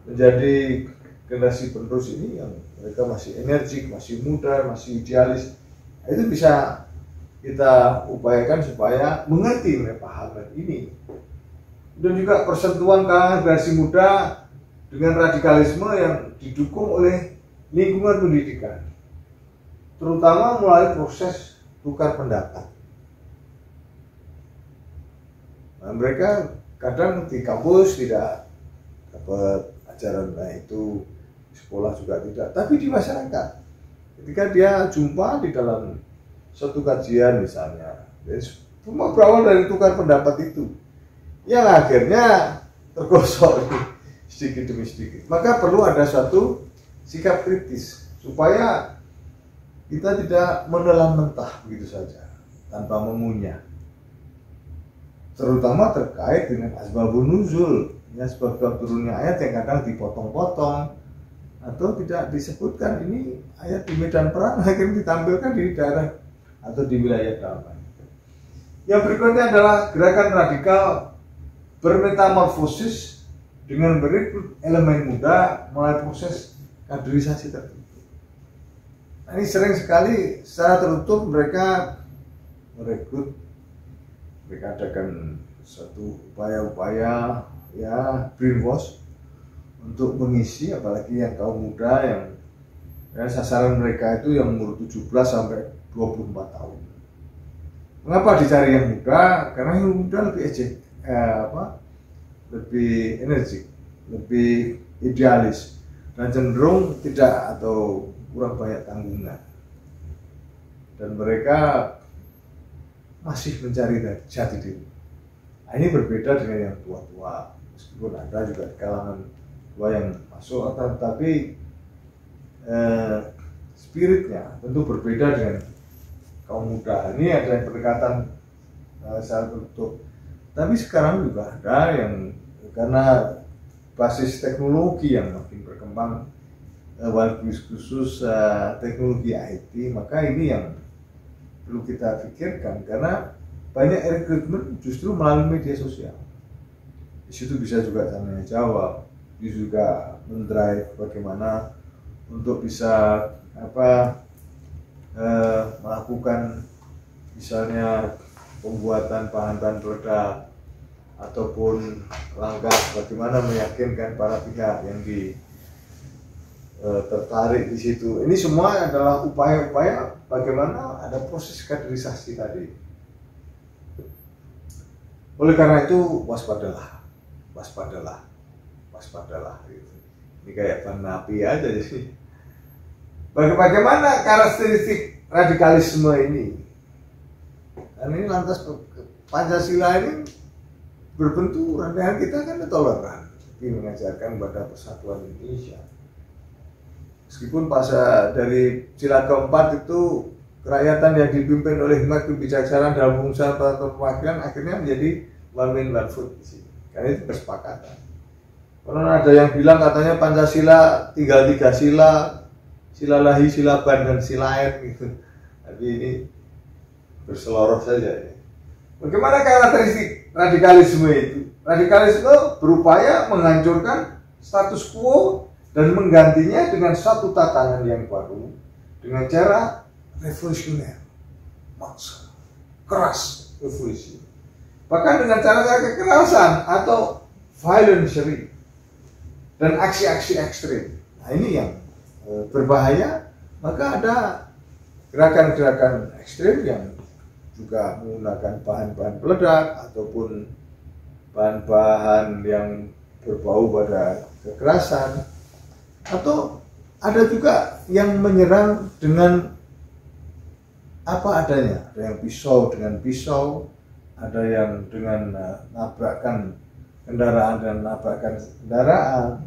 menjadi generasi penerus ini, yang mereka masih energik, masih muda, masih idealis, itu bisa kita upayakan supaya mengerti, paham ini. Dan juga persentuhan kalangan generasi muda dengan radikalisme yang didukung oleh lingkungan pendidikan, terutama melalui proses tukar pendapat. Nah, mereka kadang di kampus tidak dapat ajaran itu, di sekolah juga tidak, tapi di masyarakat ketika dia jumpa di dalam suatu kajian misalnya, semua berawal dari tukar pendapat itu yang akhirnya tergosok sedikit demi sedikit. Maka perlu ada suatu sikap kritis supaya kita tidak menelan mentah begitu saja tanpa mengunyah, terutama terkait dengan asbabun nuzul, ya, sebab turunnya ayat yang kadang dipotong-potong atau tidak disebutkan. Ini ayat di medan perang akhirnya ditampilkan di daerah atau di wilayah damai. Yang berikutnya adalah gerakan radikal bermetamorfosis dengan merekrut elemen muda melalui proses kaderisasi tertutup. Nah, ini sering sekali secara tertutup mereka merekrut, mereka adakan suatu upaya-upaya ya brainwash untuk mengisi, apalagi yang kaum muda yang ya, sasaran mereka itu yang umur 17 sampai 24 tahun. Mengapa dicari yang muda? Karena yang muda lebih lebih energik, lebih idealis, dan cenderung tidak atau kurang banyak tanggungan, dan mereka masih mencari jati diri. Nah, ini berbeda dengan yang tua-tua, meskipun ada juga di kalangan tua yang masuk, tetapi spiritnya tentu berbeda dengan kaum muda. Ini ada yang pendekatan secara tertutup, tapi sekarang juga ada yang karena basis teknologi yang makin berkembang, khusus teknologi IT, maka ini yang perlu kita pikirkan, karena banyak rekrutmen justru melalui media sosial. Di situ bisa juga tanya jawab, bisa juga mendrive bagaimana untuk bisa melakukan misalnya pembuatan bahan-bahan peledak, ataupun langkah bagaimana meyakinkan para pihak yang tertarik di situ. Ini semua adalah upaya-upaya bagaimana ada proses kaderisasi tadi. Oleh karena itu waspadalah. Gitu. Ini kayak ban api aja jadi. Bagaimana karakteristik radikalisme ini? Dan ini lantas Pancasila ini berbenturan dengan kita kan toleran, ini mengajarkan pada persatuan Indonesia. Meskipun dari sila keempat itu kerakyatan yang dipimpin oleh hikmat kebijaksanaan dalam pengusaha atau perwakilan akhirnya menjadi one man one vote di sini. Karena itu kesepakatan. Karena ada yang bilang katanya Pancasila tinggal 3 sila, sila lahi, sila ban, dan sila air gitu. Tapi ini berseloroh saja ya. Bagaimana karakteristik radikalisme itu? Radikalisme berupaya menghancurkan status quo dan menggantinya dengan satu tatanan yang baru dengan cara revolusioner, maksa, keras, revolusi. Bahkan dengan cara-cara kekerasan atau violence dan aksi-aksi ekstrim. Nah ini yang berbahaya. Maka ada gerakan-gerakan ekstrim yang juga menggunakan bahan-bahan peledak ataupun bahan-bahan yang berbau pada kekerasan, atau ada juga yang menyerang dengan apa adanya. Ada yang pisau dengan pisau, ada yang dengan nabrakkan kendaraan dan nabrakkan kendaraan,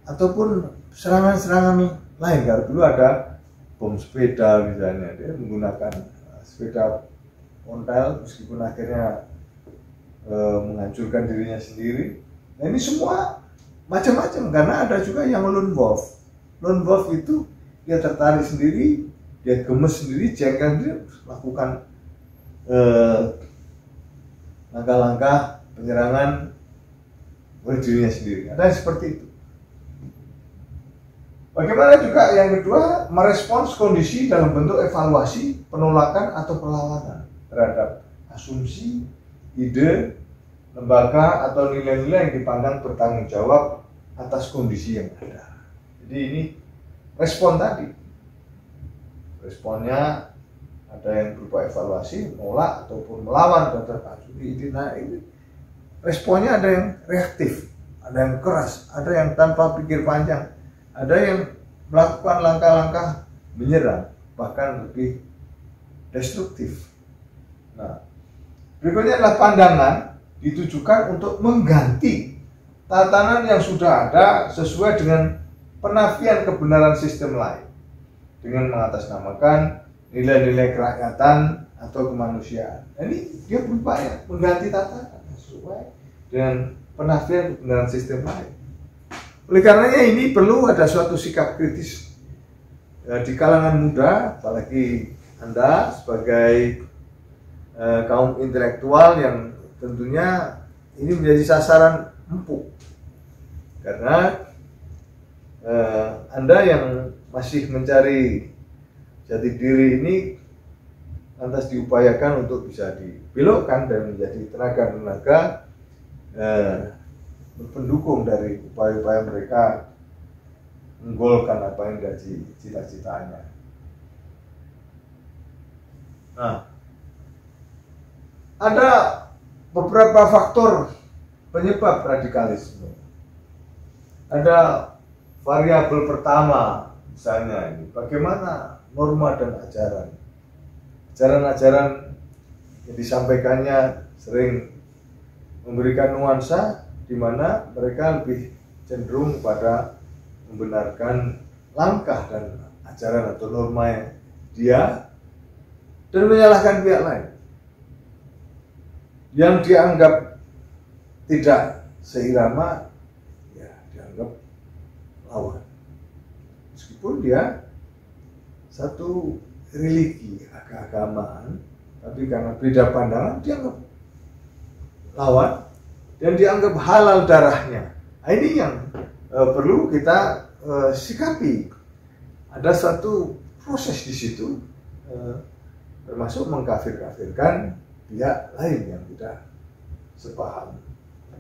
ataupun serangan-serangan lain. Kalau dulu ada bom sepeda misalnya, dia menggunakan sepeda ontel meskipun akhirnya menghancurkan dirinya sendiri. Nah ini semua macam-macam, karena ada juga yang lone wolf. Lone wolf itu dia tertarik sendiri, dia gemes sendiri, jengkel sendiri, lakukan langkah-langkah penyerangan oleh dirinya sendiri. Ada yang seperti itu. Bagaimana juga yang kedua, merespons kondisi dalam bentuk evaluasi, penolakan atau perlawanan terhadap asumsi, ide, lembaga atau nilai-nilai yang dipandang bertanggung jawab atas kondisi yang ada. Jadi ini respon tadi. Responnya ada yang berupa evaluasi, menolak ataupun melawan terhadap asumsi, ide. Nah ini responnya ada yang reaktif, ada yang keras, ada yang tanpa pikir panjang, ada yang melakukan langkah-langkah menyerang, bahkan lebih destruktif. Nah, berikutnya adalah pandangan ditujukan untuk mengganti tatanan yang sudah ada sesuai dengan penafian kebenaran sistem lain, dengan mengatasnamakan nilai-nilai kerakyatan atau kemanusiaan. Ini dia berupaya mengganti tatanan sesuai dengan penafian kebenaran sistem lain. Oleh karenanya ini perlu ada suatu sikap kritis di kalangan muda, apalagi Anda sebagai kaum intelektual yang tentunya ini menjadi sasaran empuk. Karena Anda yang masih mencari jati diri ini lantas diupayakan untuk bisa dibelokkan dan menjadi tenaga-tenaga pendukung dari upaya-upaya mereka menggolkan apa yang jadi cita-citanya. Nah, ada beberapa faktor penyebab radikalisme. Ada variabel pertama, misalnya ini, bagaimana norma dan ajaran. Ajaran-ajaran yang disampaikannya sering memberikan nuansa di mana mereka lebih cenderung pada membenarkan langkah dan ajaran atau norma dia dan menyalahkan pihak lain yang dianggap tidak seirama, ya dianggap lawan, meskipun dia satu religi, keagamaan, tapi karena beda pandangan dianggap lawan dan dianggap halal darahnya. Nah, ini yang perlu kita sikapi. Ada satu proses di situ, termasuk mengkafir-kafirkan pihak lain yang tidak sepaham.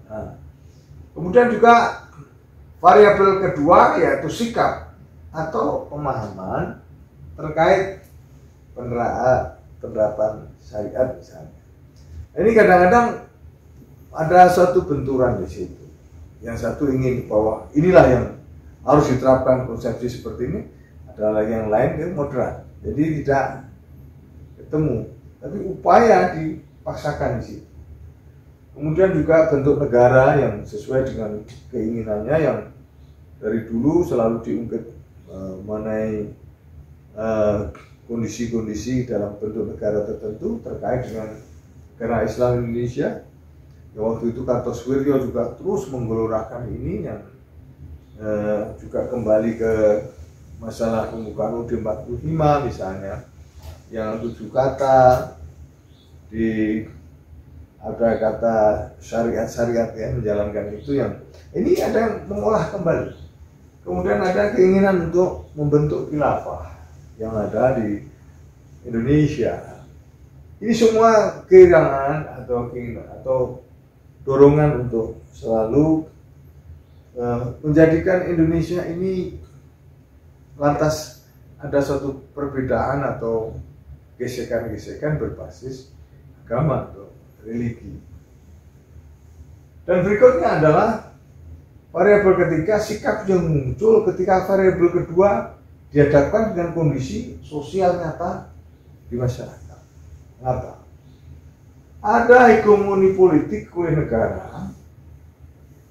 Nah, kemudian juga variabel kedua yaitu sikap atau pemahaman terkait penerapan syariat misalnya. Ini kadang-kadang ada suatu benturan di situ. Yang satu ingin bahwa inilah yang harus diterapkan konsepsi seperti ini, adalah yang lain yang moderat. Jadi tidak ketemu, tapi upaya dipaksakan di situ. Kemudian juga bentuk negara yang sesuai dengan keinginannya yang dari dulu selalu diungkit mengenai kondisi-kondisi dalam bentuk negara tertentu terkait dengan negara Islam Indonesia. Ya, waktu itu Kartosuwiryo juga terus menggelorakan ini yang juga kembali ke masalah pembukaan UUD 45 misalnya, yang 7 kata di ada kata syariat-syariat ya, menjalankan itu yang ini ada yang mengolah kembali. Kemudian ada keinginan untuk membentuk khilafah yang ada di Indonesia. Ini semua keinginan atau keinginan atau dorongan untuk selalu menjadikan Indonesia ini lantas ada suatu perbedaan atau gesekan-gesekan berbasis agama atau religi. Dan berikutnya adalah variabel ketiga, sikap yang muncul ketika variabel kedua dihadapkan dengan kondisi sosial nyata di masyarakat. Nyata. Ada hegemoni politik oleh negara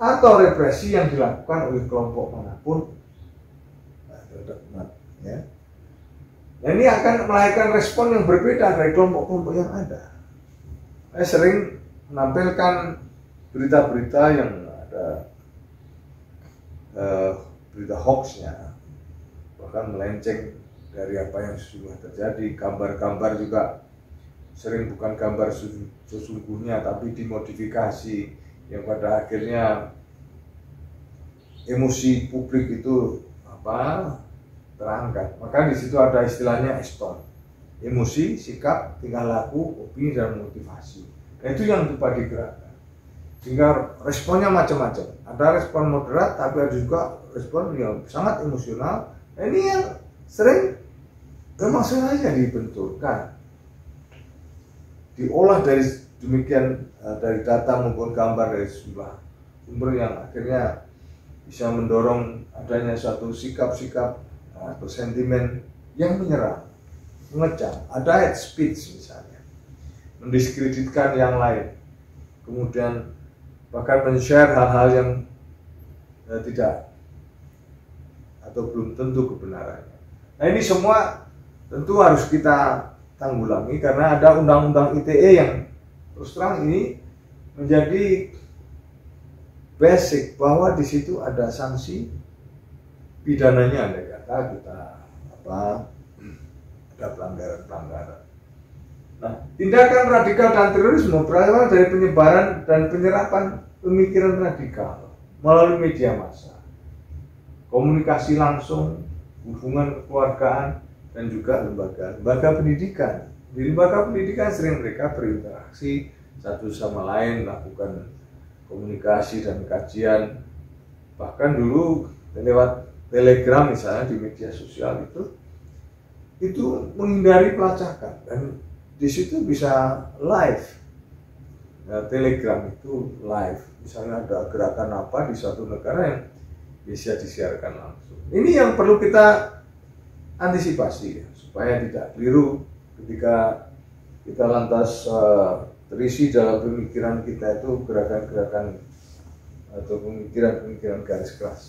atau represi yang dilakukan oleh kelompok manapun terhadap umat. Ya. Nah, ini akan melahirkan respon yang berbeda dari kelompok-kelompok yang ada. Saya sering menampilkan berita-berita yang ada berita hoaxnya, bahkan melenceng dari apa yang sudah terjadi. Gambar-gambar juga sering bukan gambar sesungguhnya, tapi dimodifikasi yang pada akhirnya emosi publik itu terangkat. Maka di situ ada istilahnya ESTON. Emosi, sikap, tingkah laku, opini, dan motivasi. Nah, itu yang coba digerakkan. Sehingga responnya macam-macam. Ada respon moderat, tapi ada juga respon yang sangat emosional. Nah, ini yang sering memang sengaja dibenturkan. Diolah dari demikian dari data maupun gambar dari sejumlah sumber yang akhirnya bisa mendorong adanya suatu sikap-sikap atau sentimen yang menyerang, mengecam, ada hate speech misalnya, mendiskreditkan yang lain, kemudian bahkan men-share hal-hal yang tidak atau belum tentu kebenarannya. Nah, ini semua tentu harus kita tanggulangi karena ada undang-undang ITE yang terus terang ini menjadi basic bahwa di situ ada sanksi pidananya, ada kata kita ada pelanggaran-pelanggaran. Nah, tindakan radikal dan terorisme berawal dari penyebaran dan penyerapan pemikiran radikal melalui media massa, komunikasi langsung, hubungan kekeluargaan, dan juga lembaga pendidikan. Di lembaga pendidikan sering mereka berinteraksi satu sama lain, melakukan komunikasi dan kajian. Bahkan dulu lewat Telegram misalnya di media sosial itu menghindari pelacakan dan di situ bisa live. Nah, Telegram itu live. Misalnya ada gerakan apa di suatu negara yang bisa disiarkan langsung. Ini yang perlu kita antisipasi ya, supaya tidak keliru ketika kita lantas terisi dalam pemikiran kita itu gerakan-gerakan atau pemikiran-pemikiran garis keras.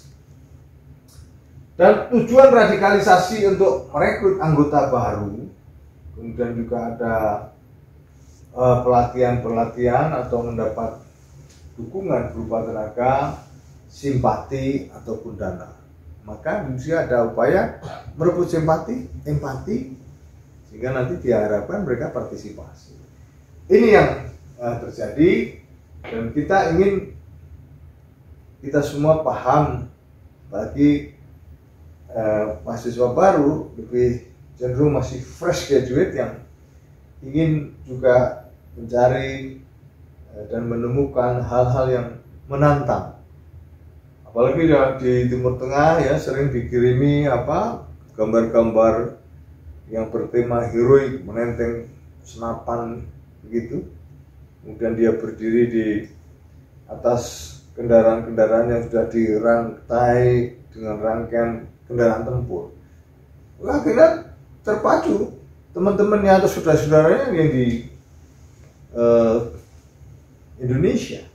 Dan tujuan radikalisasi untuk merekrut anggota baru, kemudian juga ada pelatihan-pelatihan atau mendapat dukungan berupa tenaga, simpati ataupun dana. Maka di Indonesia ada upaya merebut simpati, empati, sehingga nanti diharapkan mereka partisipasi. Ini yang terjadi, dan kita ingin kita semua paham, bagi mahasiswa baru, lebih cenderung masih fresh graduate yang ingin juga mencari dan menemukan hal-hal yang menantang. Apalagi di Timur Tengah ya, sering dikirimi gambar-gambar yang bertema heroik, menenteng senapan begitu. Kemudian dia berdiri di atas kendaraan-kendaraan yang sudah dirangkai dengan rangkaian kendaraan tempur. Akhirnya terpacu teman-temannya atau saudara-saudaranya yang di Indonesia,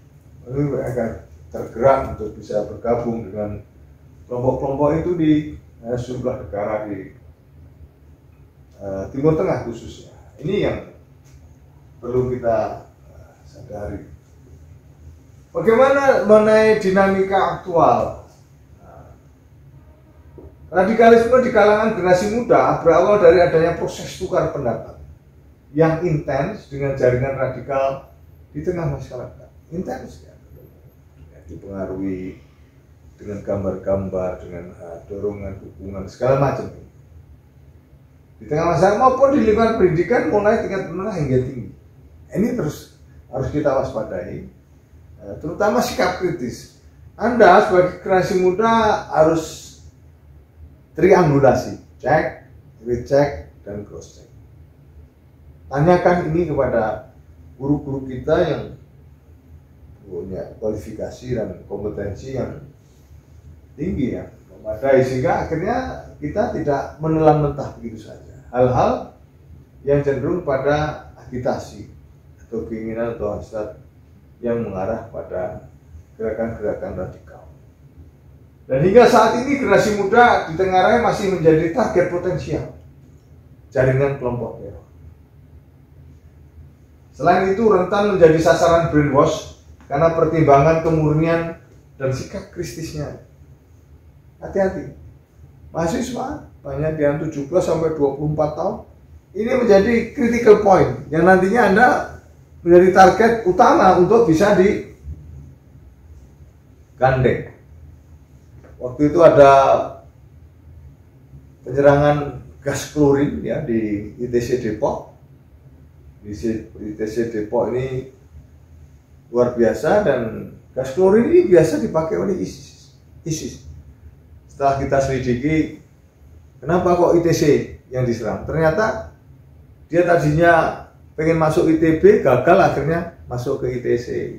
lalu akan tergerak untuk bisa bergabung dengan kelompok-kelompok itu di sejumlah negara di Timur Tengah khususnya. Ini yang perlu kita sadari. Bagaimana mengenai dinamika aktual? Radikalisme di kalangan generasi muda berawal dari adanya proses tukar pendapat yang intens dengan jaringan radikal di tengah masyarakat. Intens ya, dipengaruhi dengan gambar-gambar, dengan dorongan, dukungan, segala macam. Di tengah masyarakat maupun di lingkungan pendidikan mulai tingkat menengah hingga tinggi. Ini terus harus kita waspadai, terutama sikap kritis. Anda sebagai generasi muda harus triangulasi, cek, recheck, dan cross check. Tanyakan ini kepada guru-guru kita yang punya kualifikasi dan kompetensi yang tinggi, yang memadai, sehingga akhirnya kita tidak menelan mentah begitu saja hal-hal yang cenderung pada agitasi atau keinginan atau hasrat yang mengarah pada gerakan-gerakan radikal. Dan hingga saat ini generasi muda di tengah raya masih menjadi target potensial jaringan kelompok teror. Selain itu rentan menjadi sasaran brainwash karena pertimbangan kemurnian dan sikap kritisnya. Hati-hati. Mahasiswa banyak yang 17 sampai 24 tahun. Ini menjadi critical point yang nantinya Anda menjadi target utama untuk bisa digandeng. Waktu itu ada penyerangan gas klorin ya di ITC Depok. Di ITC Depok ini luar biasa, dan gas klorin ini biasa dipakai oleh ISIS. Setelah kita selidiki, kenapa kok ITC yang diserang? Ternyata dia tadinya pengen masuk ITB, gagal, akhirnya masuk ke ITC.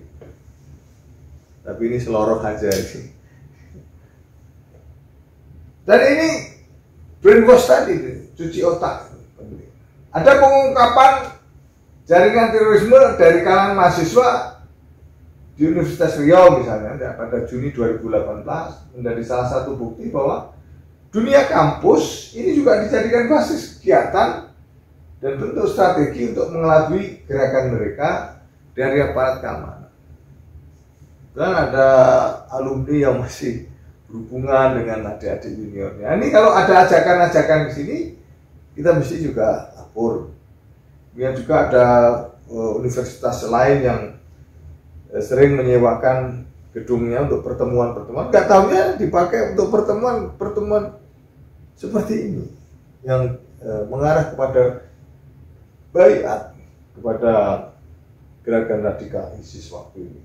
Tapi ini seloroh aja sih. Dan ini brainwash tadi, cuci otak. Ada pengungkapan jaringan terorisme dari kalangan mahasiswa di Universitas Riau misalnya pada Juni 2018 menjadi salah satu bukti bahwa dunia kampus ini juga dijadikan basis kegiatan dan bentuk strategi untuk mengelabui gerakan mereka dari aparat keamanan. Dan ada alumni yang masih berhubungan dengan adik-adik juniornya. Ini kalau ada ajakan-ajakan di sini, kita mesti juga lapor. Kemudian juga ada universitas lain yang sering menyewakan gedungnya untuk pertemuan-pertemuan. Nggak tahunya dipakai untuk pertemuan seperti ini, yang mengarah kepada baiat kepada gerakan radikal ISIS waktu ini.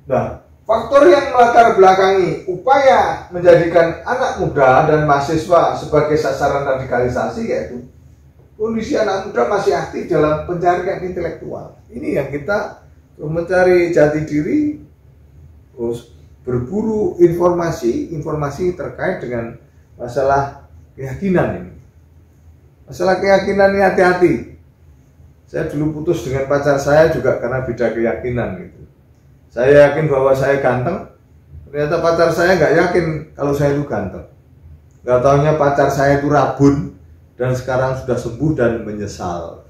Nah, faktor yang melatar belakangi upaya menjadikan anak muda dan mahasiswa sebagai sasaran radikalisasi yaitu kondisi anak muda masih aktif dalam pencarian intelektual. Ini yang kita mencari jati diri, terus berburu informasi terkait dengan masalah keyakinan ini. Masalah keyakinan ini hati-hati. Saya dulu putus dengan pacar saya juga karena beda keyakinan gitu. Saya yakin bahwa saya ganteng, ternyata pacar saya nggak yakin kalau saya itu ganteng. Nggak taunya pacar saya itu rabun dan sekarang sudah sembuh dan menyesal.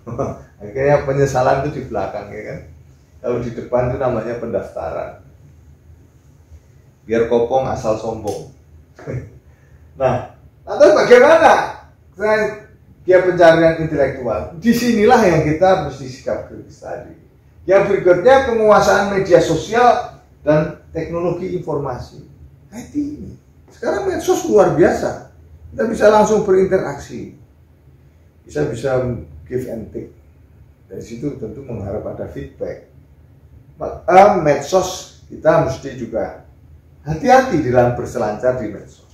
Akhirnya penyesalan itu di belakang ya kan. Kalau di depan itu namanya pendaftaran. Biar kopong asal sombong. Nah, lantas bagaimana dia pencarian intelektual. Disinilah yang kita mesti sikap kritis tadi. Yang berikutnya penguasaan media sosial dan teknologi informasi. IT ini. Sekarang medsos luar biasa. Kita bisa langsung berinteraksi. Bisa give and take. Dari situ tentu mengharap ada feedback. Maka medsos kita mesti juga hati-hati dalam berselancar di medsos.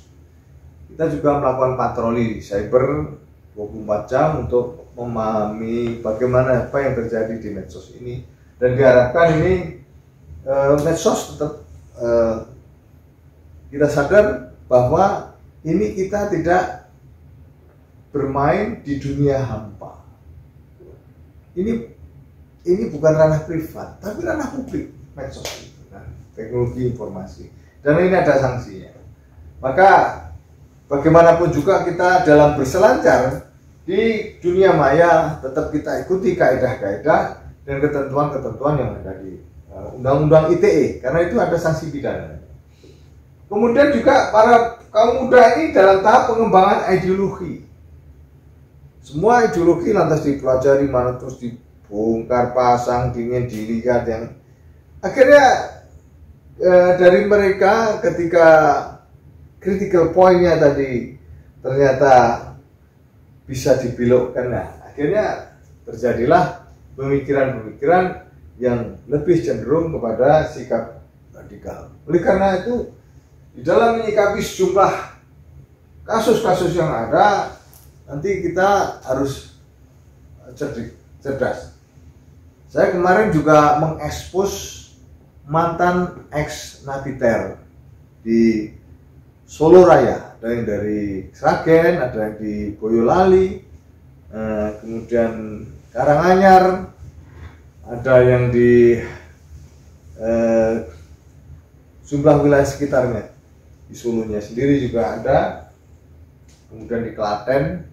Kita juga melakukan patroli cyber 24 jam untuk memahami bagaimana apa yang terjadi di medsos ini, dan diharapkan ini medsos tetap kita sadar bahwa ini kita tidak bermain di dunia hampa. Ini bukan ranah privat, tapi ranah publik medsos itu, kan? Teknologi informasi, dan ini ada sanksinya. Maka bagaimanapun juga kita dalam berselancar di dunia maya tetap kita ikuti kaidah-kaidah dan ketentuan-ketentuan yang ada di Undang-Undang ITE, karena itu ada sanksi pidana. Kemudian juga para kaum muda ini dalam tahap pengembangan ideologi. Semua ideologi lantas dipelajari, mana terus dibongkar pasang, ingin dilihat, yang akhirnya dari mereka ketika critical point-nya tadi ternyata bisa dibelokkan, nah akhirnya terjadilah pemikiran-pemikiran yang lebih cenderung kepada sikap radikal. Oleh karena itu, di dalam menyikapi sejumlah kasus-kasus yang ada, nanti kita harus cerdas. Saya kemarin juga mengekspos mantan ex-napiter di Solo Raya, ada yang dari Sragen, ada yang di Boyolali, kemudian Karanganyar, ada yang di jumlah wilayah sekitarnya, di Solonya sendiri juga ada, kemudian di Klaten.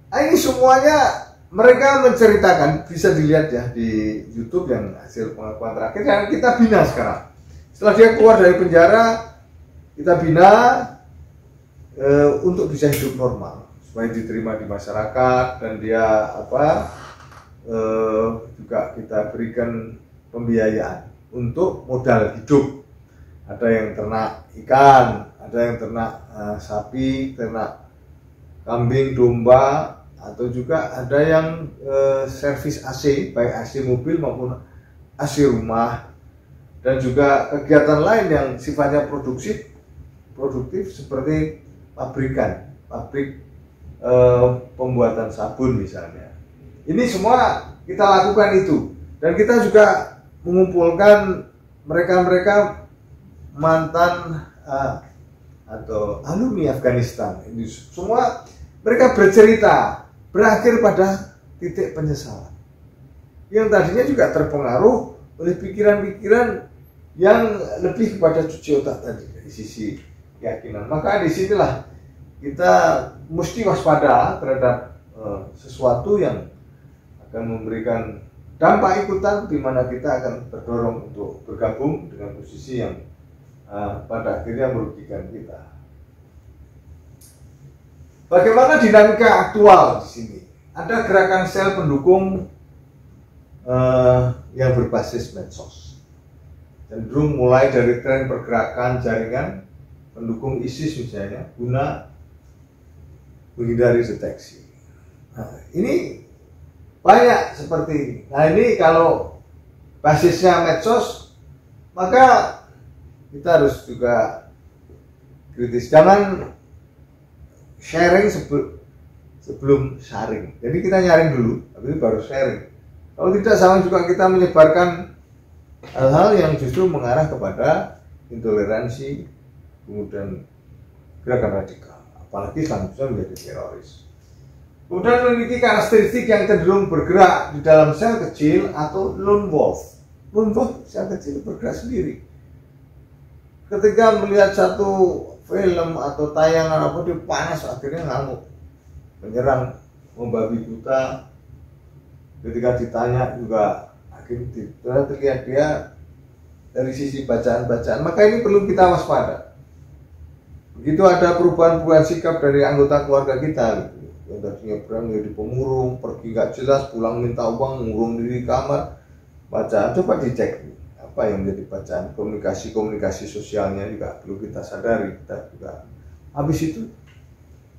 Nah, ini semuanya mereka menceritakan, bisa dilihat ya di YouTube yang hasil pengakuan terakhir yang kita bina sekarang. Setelah dia keluar dari penjara, kita bina untuk bisa hidup normal, supaya diterima di masyarakat, dan dia juga kita berikan pembiayaan untuk modal hidup. Ada yang ternak ikan, ada yang ternak sapi, ternak kambing, domba, atau juga ada yang servis AC, baik AC mobil maupun AC rumah, dan juga kegiatan lain yang sifatnya produktif seperti pabrik pembuatan sabun misalnya. Ini semua kita lakukan itu, dan kita juga mengumpulkan mereka-mereka mantan atau alumni Afghanistan. Ini semua mereka bercerita berakhir pada titik penyesalan yang tadinya juga terpengaruh oleh pikiran-pikiran yang lebih kepada cuci otak tadi dari sisi keyakinan. Maka disinilah kita mesti waspada terhadap sesuatu yang akan memberikan dampak ikutan, di mana kita akan terdorong untuk bergabung dengan posisi yang pada akhirnya merugikan kita. Bagaimana dinamika aktual di sini? Ada gerakan sel pendukung yang berbasis medsos. Cenderung mulai dari tren pergerakan jaringan pendukung ISIS misalnya, guna menghindari deteksi. Nah, ini banyak seperti ini. Nah, ini kalau basisnya medsos, maka kita harus juga kritis. Jangan sharing sebelum sharing. Jadi kita nyaring dulu, tapi baru sharing. Kalau tidak, sama juga kita menyebarkan hal-hal yang justru mengarah kepada intoleransi, kemudian gerakan radikal, apalagi selanjutnya menjadi teroris. Kemudian memiliki karakteristik yang cenderung bergerak di dalam sel kecil atau lone wolf. Lone wolf, sel kecil bergerak sendiri. Ketika melihat satu film atau tayangan apa, dia panas, akhirnya ngamuk, menyerang, membabi buta. Ketika ditanya juga akhirnya terlihat dia dari sisi bacaan-bacaan. Maka ini perlu kita waspada. Begitu ada perubahan-perubahan sikap dari anggota keluarga kita, yang yang tadinya berang jadi pemurung, pergi nggak jelas, pulang minta uang, ngurung diri di kamar. Bacaan, coba dicek apa yang menjadi bacaan, komunikasi sosialnya juga perlu kita sadari. Kita juga habis itu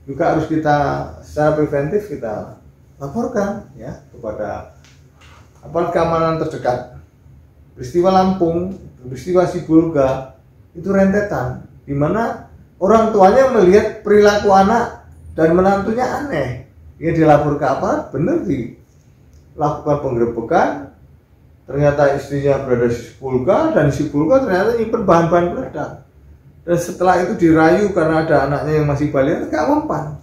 juga harus kita secara preventif kita laporkan ya kepada aparat keamanan terdekat. Peristiwa Lampung, peristiwa Sibolga itu rentetan, di mana orang tuanya melihat perilaku anak dan menantunya aneh. Dia dilapor ke aparat, benar dilakukan penggerebekan. Ternyata istrinya berada di Sibolga, dan di Sibolga ternyata nyimpen bahan-bahan peledak. Dan setelah itu dirayu karena ada anaknya yang masih balita, nggak mempan.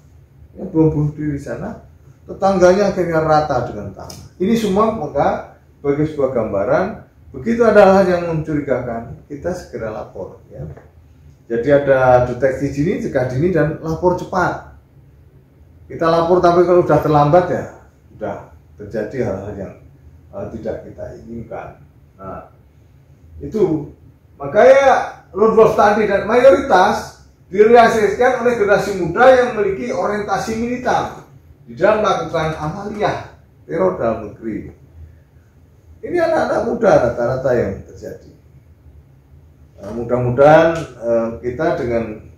Ya, bom bunuh diri di sana. Tetangganya akhirnya rata dengan tanah. Ini semua maka sebagai sebuah gambaran, begitu ada hal yang mencurigakan, kita segera lapor. Ya. Jadi ada deteksi dini, cegah dini, dan lapor cepat. Kita lapor, tapi kalau sudah terlambat ya sudah terjadi hal-hal yang tidak kita inginkan. Nah, itu makanya Lone Wolf tadi dan mayoritas direalisasikan oleh generasi muda yang memiliki orientasi militer di dalam melakukan amaliyah teror dalam negeri. Ini anak-anak muda rata-rata yang terjadi. Nah, mudah-mudahan kita dengan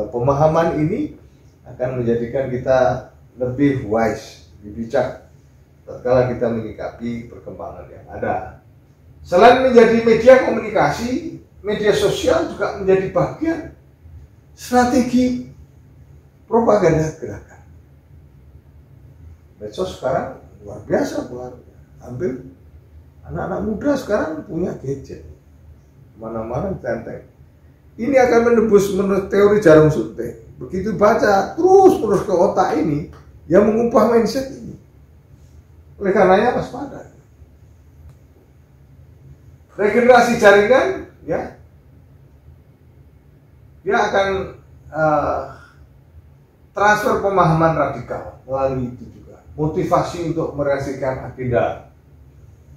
pemahaman ini akan menjadikan kita lebih wise, lebih bijak tatkala kita menyikapi perkembangan yang ada. Selain menjadi media komunikasi, media sosial juga menjadi bagian strategi propaganda gerakan. Medsos sekarang luar biasa, hampir anak-anak muda sekarang punya gadget, mana-mana ditenteng. Ini akan menembus menurut teori jarum suntik. Begitu baca terus ke otak ini yang mengubah mindset ini. Oleh karenanya waspada. Regenerasi jaringan, ya, dia akan transfer pemahaman radikal melalui itu juga. Motivasi untuk merealisasikan agenda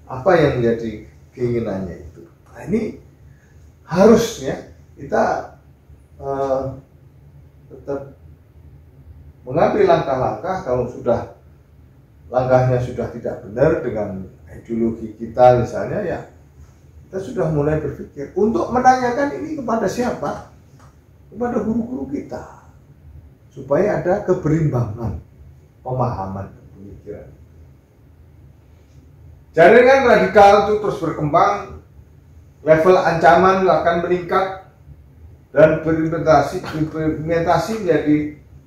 apa yang menjadi keinginannya itu. Nah, ini harusnya kita tetap mengambil langkah-langkah. Kalau sudah langkahnya sudah tidak benar dengan ideologi kita misalnya, ya kita sudah mulai berpikir untuk menanyakan ini kepada siapa? Kepada guru-guru kita, supaya ada keberimbangan pemahaman dan pemikiran. Jaringan radikal itu terus berkembang, level ancaman akan meningkat dan berimplementasi menjadi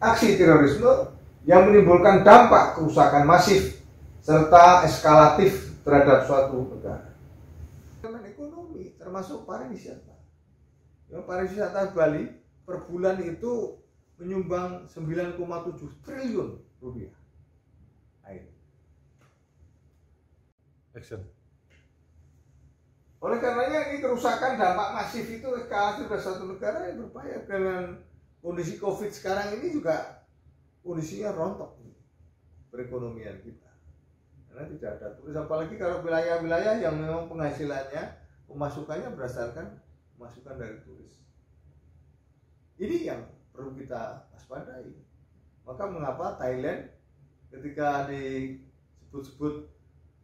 aksi terorisme yang menimbulkan dampak kerusakan masif serta eskalatif terhadap suatu negara. Ekonomi termasuk pariwisata. Yang pariwisata Bali per bulan itu menyumbang 9,7 triliun rupiah. Action. Oleh karenanya ini kerusakan dampak masif itu eskalatif pada suatu negara yang berbahaya. Dengan kondisi COVID sekarang ini juga kondisinya rontok perekonomian kita, karena tidak ada turis, apalagi kalau wilayah-wilayah yang memang penghasilannya, pemasukannya berdasarkan pemasukan dari turis. Ini yang perlu kita waspadai. Maka mengapa Thailand ketika disebut-sebut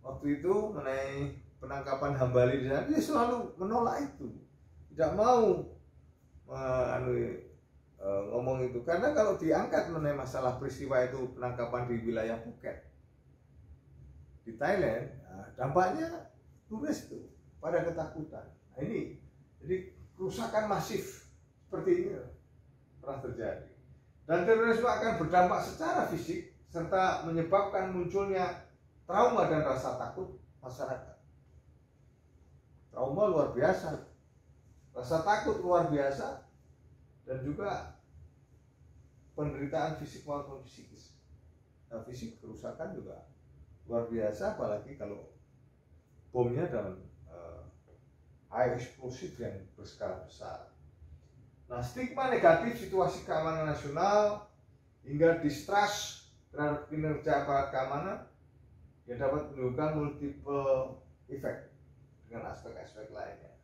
waktu itu mengenai penangkapan Hambali di sana, dia selalu menolak itu, tidak mau ngomong itu, karena kalau diangkat mengenai masalah peristiwa itu penangkapan di wilayah Phuket di Thailand, nah, dampaknya turis itu pada ketakutan. Nah, ini jadi kerusakan masif seperti ini pernah terjadi, dan terorisme akan berdampak secara fisik serta menyebabkan munculnya trauma dan rasa takut masyarakat. Trauma luar biasa, rasa takut luar biasa, dan juga penderitaan fisik maupun psikis. Nah, fisik kerusakan juga luar biasa, apalagi kalau bomnya dalam high explosive yang berskala besar. Nah, stigma negatif situasi keamanan nasional hingga distrust terhadap kinerja aparat keamanan yang dapat menimbulkan multiple effect dengan aspek-aspek lainnya.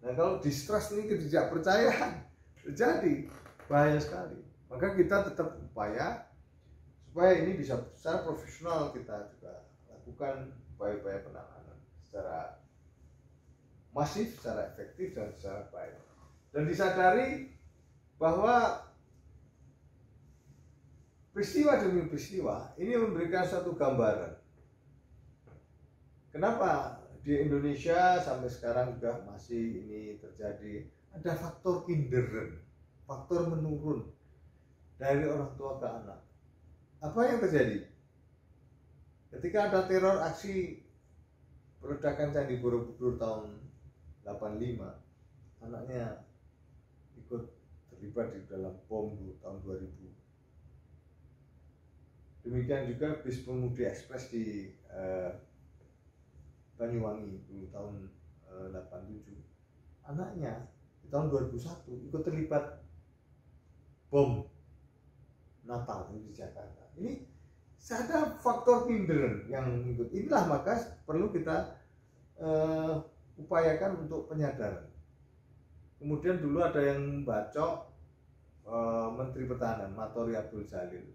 Nah, kalau distrust ini ketidakpercayaan terjadi, bahaya sekali. Maka kita tetap upaya supaya ini bisa secara profesional kita juga lakukan upaya-upaya penanganan secara masif, secara efektif, dan secara baik. Dan disadari bahwa peristiwa demi peristiwa ini memberikan satu gambaran. Kenapa di Indonesia sampai sekarang juga masih ini terjadi? Ada faktor kinderen, faktor menurun dari orang tua ke anak. Apa yang terjadi? Ketika ada teror aksi peledakan Candi Borobudur tahun 85, anaknya ikut terlibat di dalam bom tahun 2000. Demikian juga bis pemudi ekspres di Banyuwangi dulu tahun 87. Anaknya di tahun 2001 ikut terlibat bom Natal di Jakarta. Ini ada faktor kinderen yang ikut. Inilah maka perlu kita upayakan untuk penyadaran. Kemudian dulu ada yang bacok Menteri Pertahanan Matori Abdul Jalil.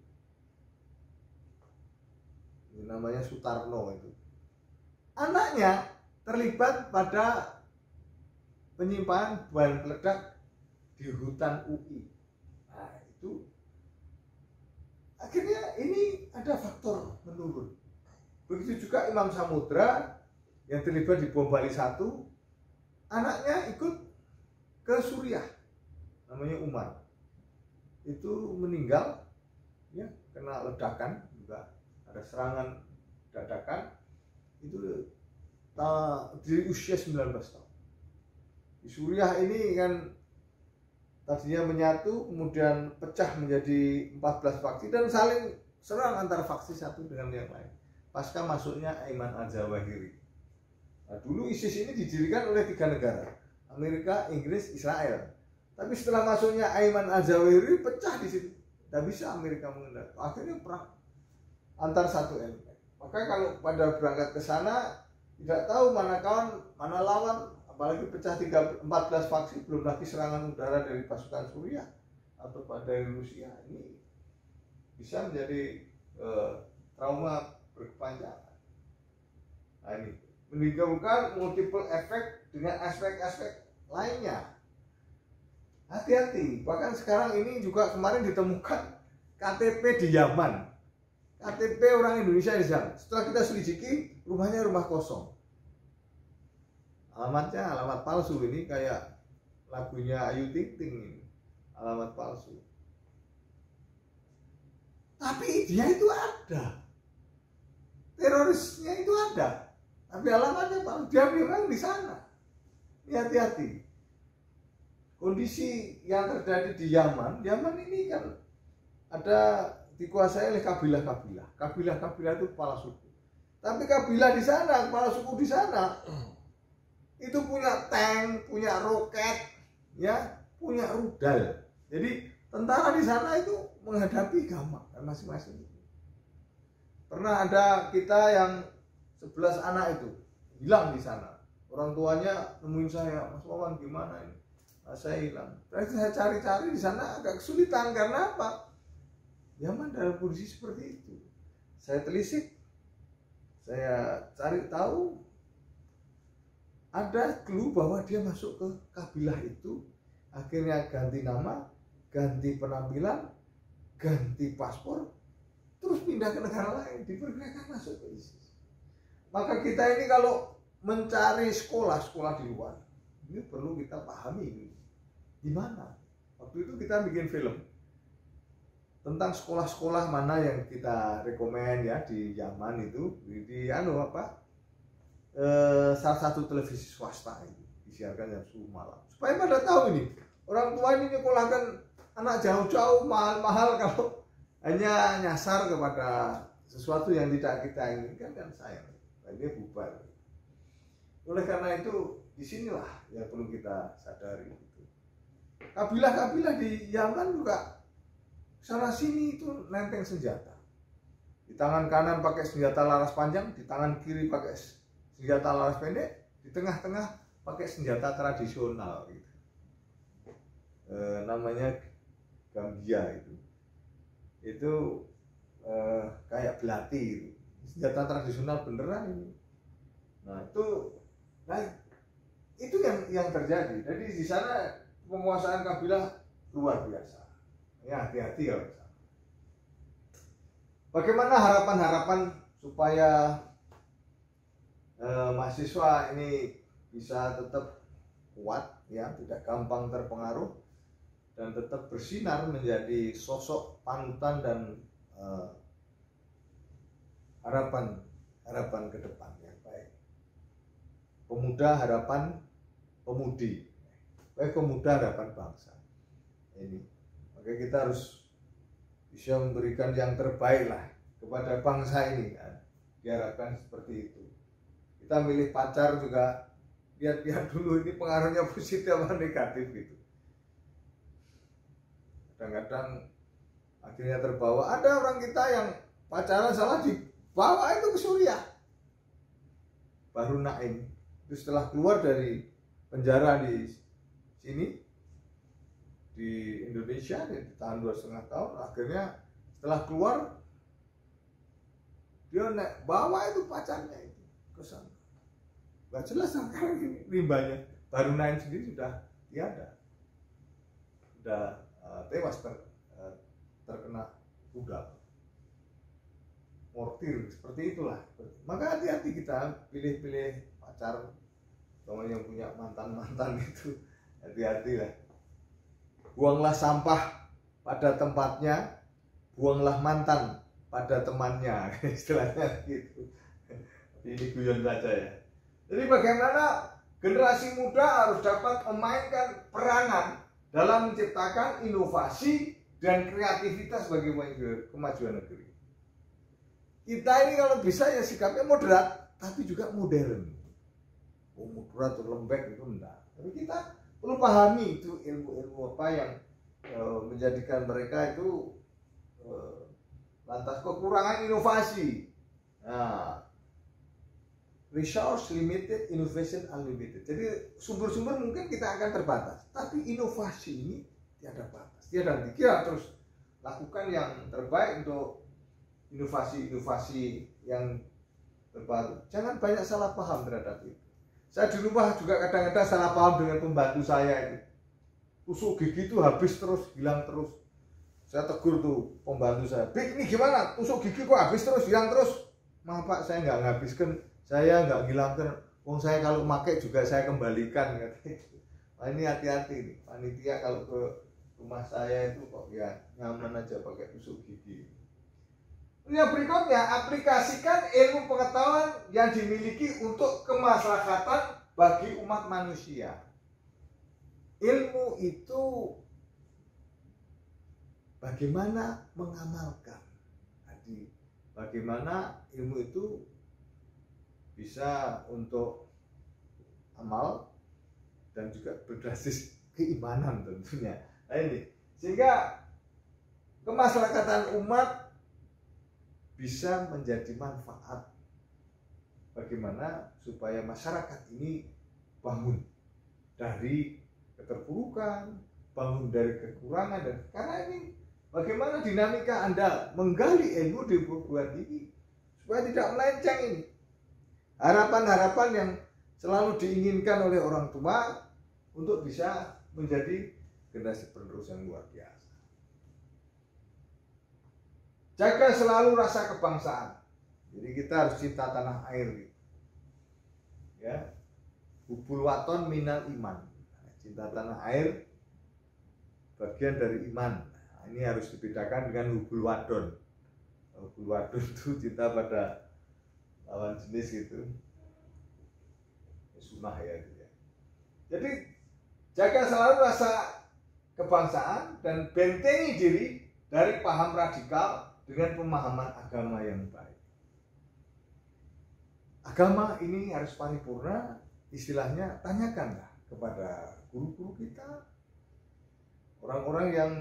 Ini namanya Sutarno itu. Anaknya terlibat pada penyimpanan bahan peledak di hutan UI. Nah, itu akhirnya ini ada faktor menurun. Begitu juga Imam Samudra yang terlibat di bom Bali 1, anaknya ikut ke Suriah, namanya Umar. Itu meninggal, ya, kena ledakan juga, ada serangan dadakan. Itu di usia 19 tahun. Di Suriah ini kan tadinya menyatu, kemudian pecah menjadi 14 faksi dan saling serang antara faksi satu dengan yang lain. Pasca masuknya Ayman al-Zawahiri. Nah, dulu ISIS ini didirikan oleh 3 negara, Amerika, Inggris, Israel. Tapi setelah masuknya Ayman al-Zawahiri pecah di situ. Tidak bisa Amerika mengendalikan. Akhirnya perang antar satu elemen. Maka kalau pada berangkat ke sana tidak tahu mana kawan, mana lawan, apalagi pecah 14 faksi, belum lagi serangan udara dari pasukan Suriah atau dari Rusia, ini bisa menjadi trauma berkepanjangan. Nah, ini menimbulkan multiple efek dengan aspek-aspek lainnya. Hati-hati, bahkan sekarang ini juga kemarin ditemukan KTP di Yaman. KTP orang Indonesia di sana. Setelah kita selidiki, rumahnya rumah kosong. Alamatnya alamat palsu, ini kayak lagunya Ayu Ting Ting ini. Alamat palsu. Tapi dia itu ada. Terorisnya itu ada. Tapi alamatnya palsu. Dia memang di sana. Ini hati-hati. Kondisi yang terjadi di Yaman ini kan ada dikuasai oleh kabilah-kabilah. Kabilah-kabilah itu kepala suku. Tapi kabilah di sana, kepala suku di sana itu punya tank, punya roket, ya, punya rudal. Jadi tentara di sana itu menghadapi gampang masing-masing. Pernah ada kita yang 11 anak itu hilang di sana. Orang tuanya nemuin saya, Mas Wawan gimana ini? Nah, saya hilang. Terus saya cari-cari di sana agak kesulitan karena apa? Yaman dalam kondisi seperti itu. Saya telisik, saya cari tahu, ada clue bahwa dia masuk ke kabilah itu, akhirnya ganti nama, ganti penampilan, ganti paspor, terus pindah ke negara lain, diperkirakan masuk ke ISIS. Maka kita ini kalau mencari sekolah di luar, ini perlu kita pahami di mana. Waktu itu kita bikin film tentang sekolah-sekolah mana yang kita rekomen ya di Yaman itu, di salah satu televisi swasta itu disiarkan jam 10 malam supaya pada tahu ini orang tua ini nyekolahkan anak jauh-jauh mahal-mahal kalau hanya nyasar kepada sesuatu yang tidak kita inginkan kan sayang, ini bubar. Oleh karena itu disinilah yang perlu kita sadari itu. Kabilah-kabilah di Yaman juga sana sini itu nenteng senjata. Di tangan kanan pakai senjata laras panjang, di tangan kiri pakai senjata laras pendek, di tengah-tengah pakai senjata tradisional gitu. Namanya Gambia itu kayak belati gitu. Senjata tradisional beneran ini. Nah itu yang terjadi. Jadi di sana penguasaan kabilah luar biasa. Ya hati-hati kalau misalnya. Bagaimana harapan-harapan supaya mahasiswa ini bisa tetap kuat, ya, tidak gampang terpengaruh dan tetap bersinar menjadi sosok panutan dan harapan ke depan yang baik. Pemuda harapan pemudi, pemuda harapan bangsa. Ini, makanya kita harus bisa memberikan yang terbaik lah kepada bangsa ini, kan? Diharapkan seperti itu. Kita milih pacar juga lihat-lihat dulu ini pengaruhnya positif atau negatif gitu. Kadang-kadang akhirnya terbawa. Ada orang kita yang pacaran salah dibawa itu ke Suriah. Baru Naim itu setelah keluar dari penjara di sini di Indonesia ditahan 2,5 tahun, akhirnya setelah keluar dia bawa itu pacarnya itu ke sana. Gak jelas sekarang ini rimbanya. Baru Naim sendiri sudah tiada, sudah tewas terkena rudal mortir, seperti itulah. Maka hati-hati kita pilih-pilih pacar, teman yang punya mantan-mantan itu, hati-hati lah. Buanglah sampah pada tempatnya, buanglah mantan pada temannya, istilahnya gitu. Ini guyon saja ya. Jadi bagaimana generasi muda harus dapat memainkan peranan dalam menciptakan inovasi dan kreativitas bagi kemajuan negeri. Kita ini kalau bisa ya sikapnya moderat, tapi juga modern. Moderat atau lembek itu enggak. Tapi kita perlu pahami itu ilmu-ilmu apa yang menjadikan mereka itu lantas kekurangan inovasi. Nah, resource limited, innovation unlimited. Jadi sumber-sumber mungkin kita akan terbatas, tapi inovasi ini tiada batas. Tiada henti. Kita terus lakukan yang terbaik untuk inovasi-inovasi yang terbaru. Jangan banyak salah paham terhadap itu. Saya di rumah juga kadang-kadang salah paham dengan pembantu saya itu. Tusuk gigi itu habis terus, hilang terus. Saya tegur tuh pembantu saya, "Bik, ini gimana? Tusuk gigi kok habis terus, hilang terus?" "Maaf Pak, saya nggak nghabiskan, saya nggak ngilangkan. Wong saya kalau pakai juga saya kembalikan." Nah, ini hati-hati nih, panitia kalau ke rumah saya itu kok ya nyaman aja pakai tusuk gigi. Yang berikutnya, aplikasikan ilmu pengetahuan yang dimiliki untuk kemaslahatan bagi umat manusia. Ilmu itu bagaimana mengamalkan. Jadi, bagaimana ilmu itu bisa untuk amal dan juga berbasis keimanan tentunya. Nah ini, sehingga kemaslahatan umat bisa menjadi manfaat. Bagaimana supaya masyarakat ini bangun dari keterpurukan, bangun dari kekurangan, dan karena ini bagaimana dinamika Anda menggali ilmu di perguruan tinggi supaya tidak melenceng ini. Harapan-harapan yang selalu diinginkan oleh orang tua untuk bisa menjadi generasi penerus yang luar biasa. Jaga selalu rasa kebangsaan. Jadi kita harus cinta tanah air. Ya, hubul waton minal iman. Cinta tanah air bagian dari iman. Nah, ini harus dibedakan dengan hubul wadon. Hubul wadon itu cinta pada lawan jenis gitu. Sunnah ya gitu ya. Jadi jaga selalu rasa kebangsaan dan bentengi diri dari paham radikal dengan pemahaman agama yang baik. Agama ini harus paripurna, istilahnya tanyakanlah kepada guru-guru kita, orang-orang yang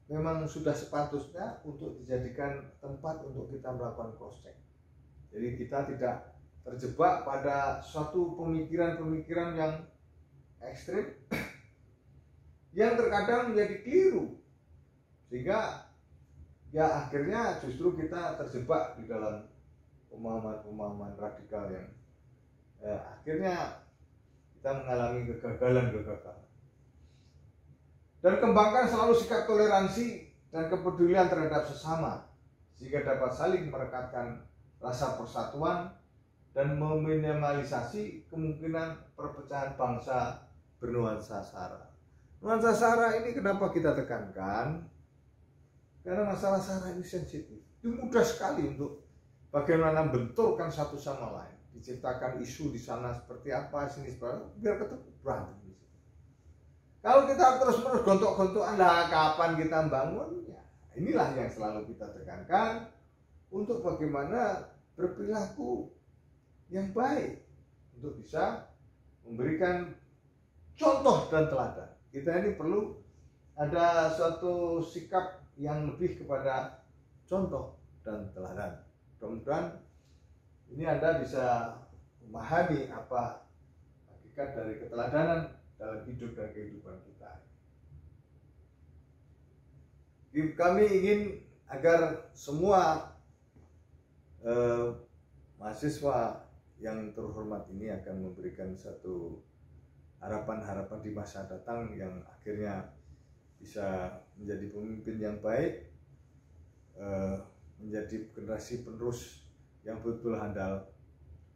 memang sudah sepatutnya untuk dijadikan tempat untuk kita melakukan cross check. Jadi kita tidak terjebak pada suatu pemikiran-pemikiran yang ekstrim yang terkadang menjadi keliru, sehingga ya akhirnya justru kita terjebak di dalam pemahaman-pemahaman radikal yang akhirnya kita mengalami kegagalan. Dan kembangkan selalu sikap toleransi dan kepedulian terhadap sesama, sehingga dapat saling merekatkan rasa persatuan dan meminimalisasi kemungkinan perpecahan bangsa bernuansa SARA. Nuansa SARA ini kenapa kita tekankan? Karena masalah SARA ini sensitif. Itu mudah sekali untuk bagaimana benturkan satu sama lain. Diciptakan isu di sana seperti apa, sini seperti apa, biar ketemu berantem. Kalau kita terus-menerus gontok-gontokan, lah kapan kita bangun? Ya, inilah yang selalu kita tekankan untuk bagaimana berperilaku yang baik untuk bisa memberikan contoh dan teladan. Kita ini perlu ada suatu sikap yang lebih kepada contoh dan teladan. Mudah-mudahan ini Anda bisa memahami apa hakikat dari keteladanan dalam hidup dan kehidupan kita. Kami ingin agar semua mahasiswa yang terhormat ini akan memberikan satu harapan-harapan di masa datang yang akhirnya bisa menjadi pemimpin yang baik, menjadi generasi penerus yang betul handal.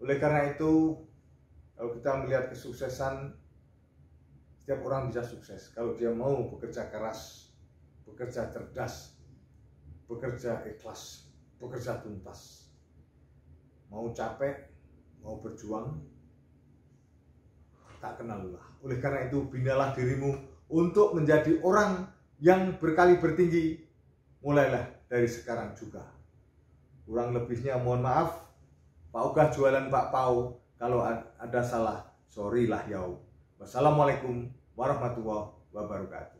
Oleh karena itu, kalau kita melihat kesuksesan, setiap orang bisa sukses kalau dia mau bekerja keras, bekerja cerdas, bekerja ikhlas, bekerja tuntas. Mau capek, mau berjuang, tak kenal lelah. Oleh karena itu, binalah dirimu untuk menjadi orang yang berkali bertinggi. Mulailah dari sekarang juga. Kurang lebihnya mohon maaf. Pak Ogah jualan bakpao. Kalau ada salah, sorry lah yau. Wassalamualaikum warahmatullahi wabarakatuh.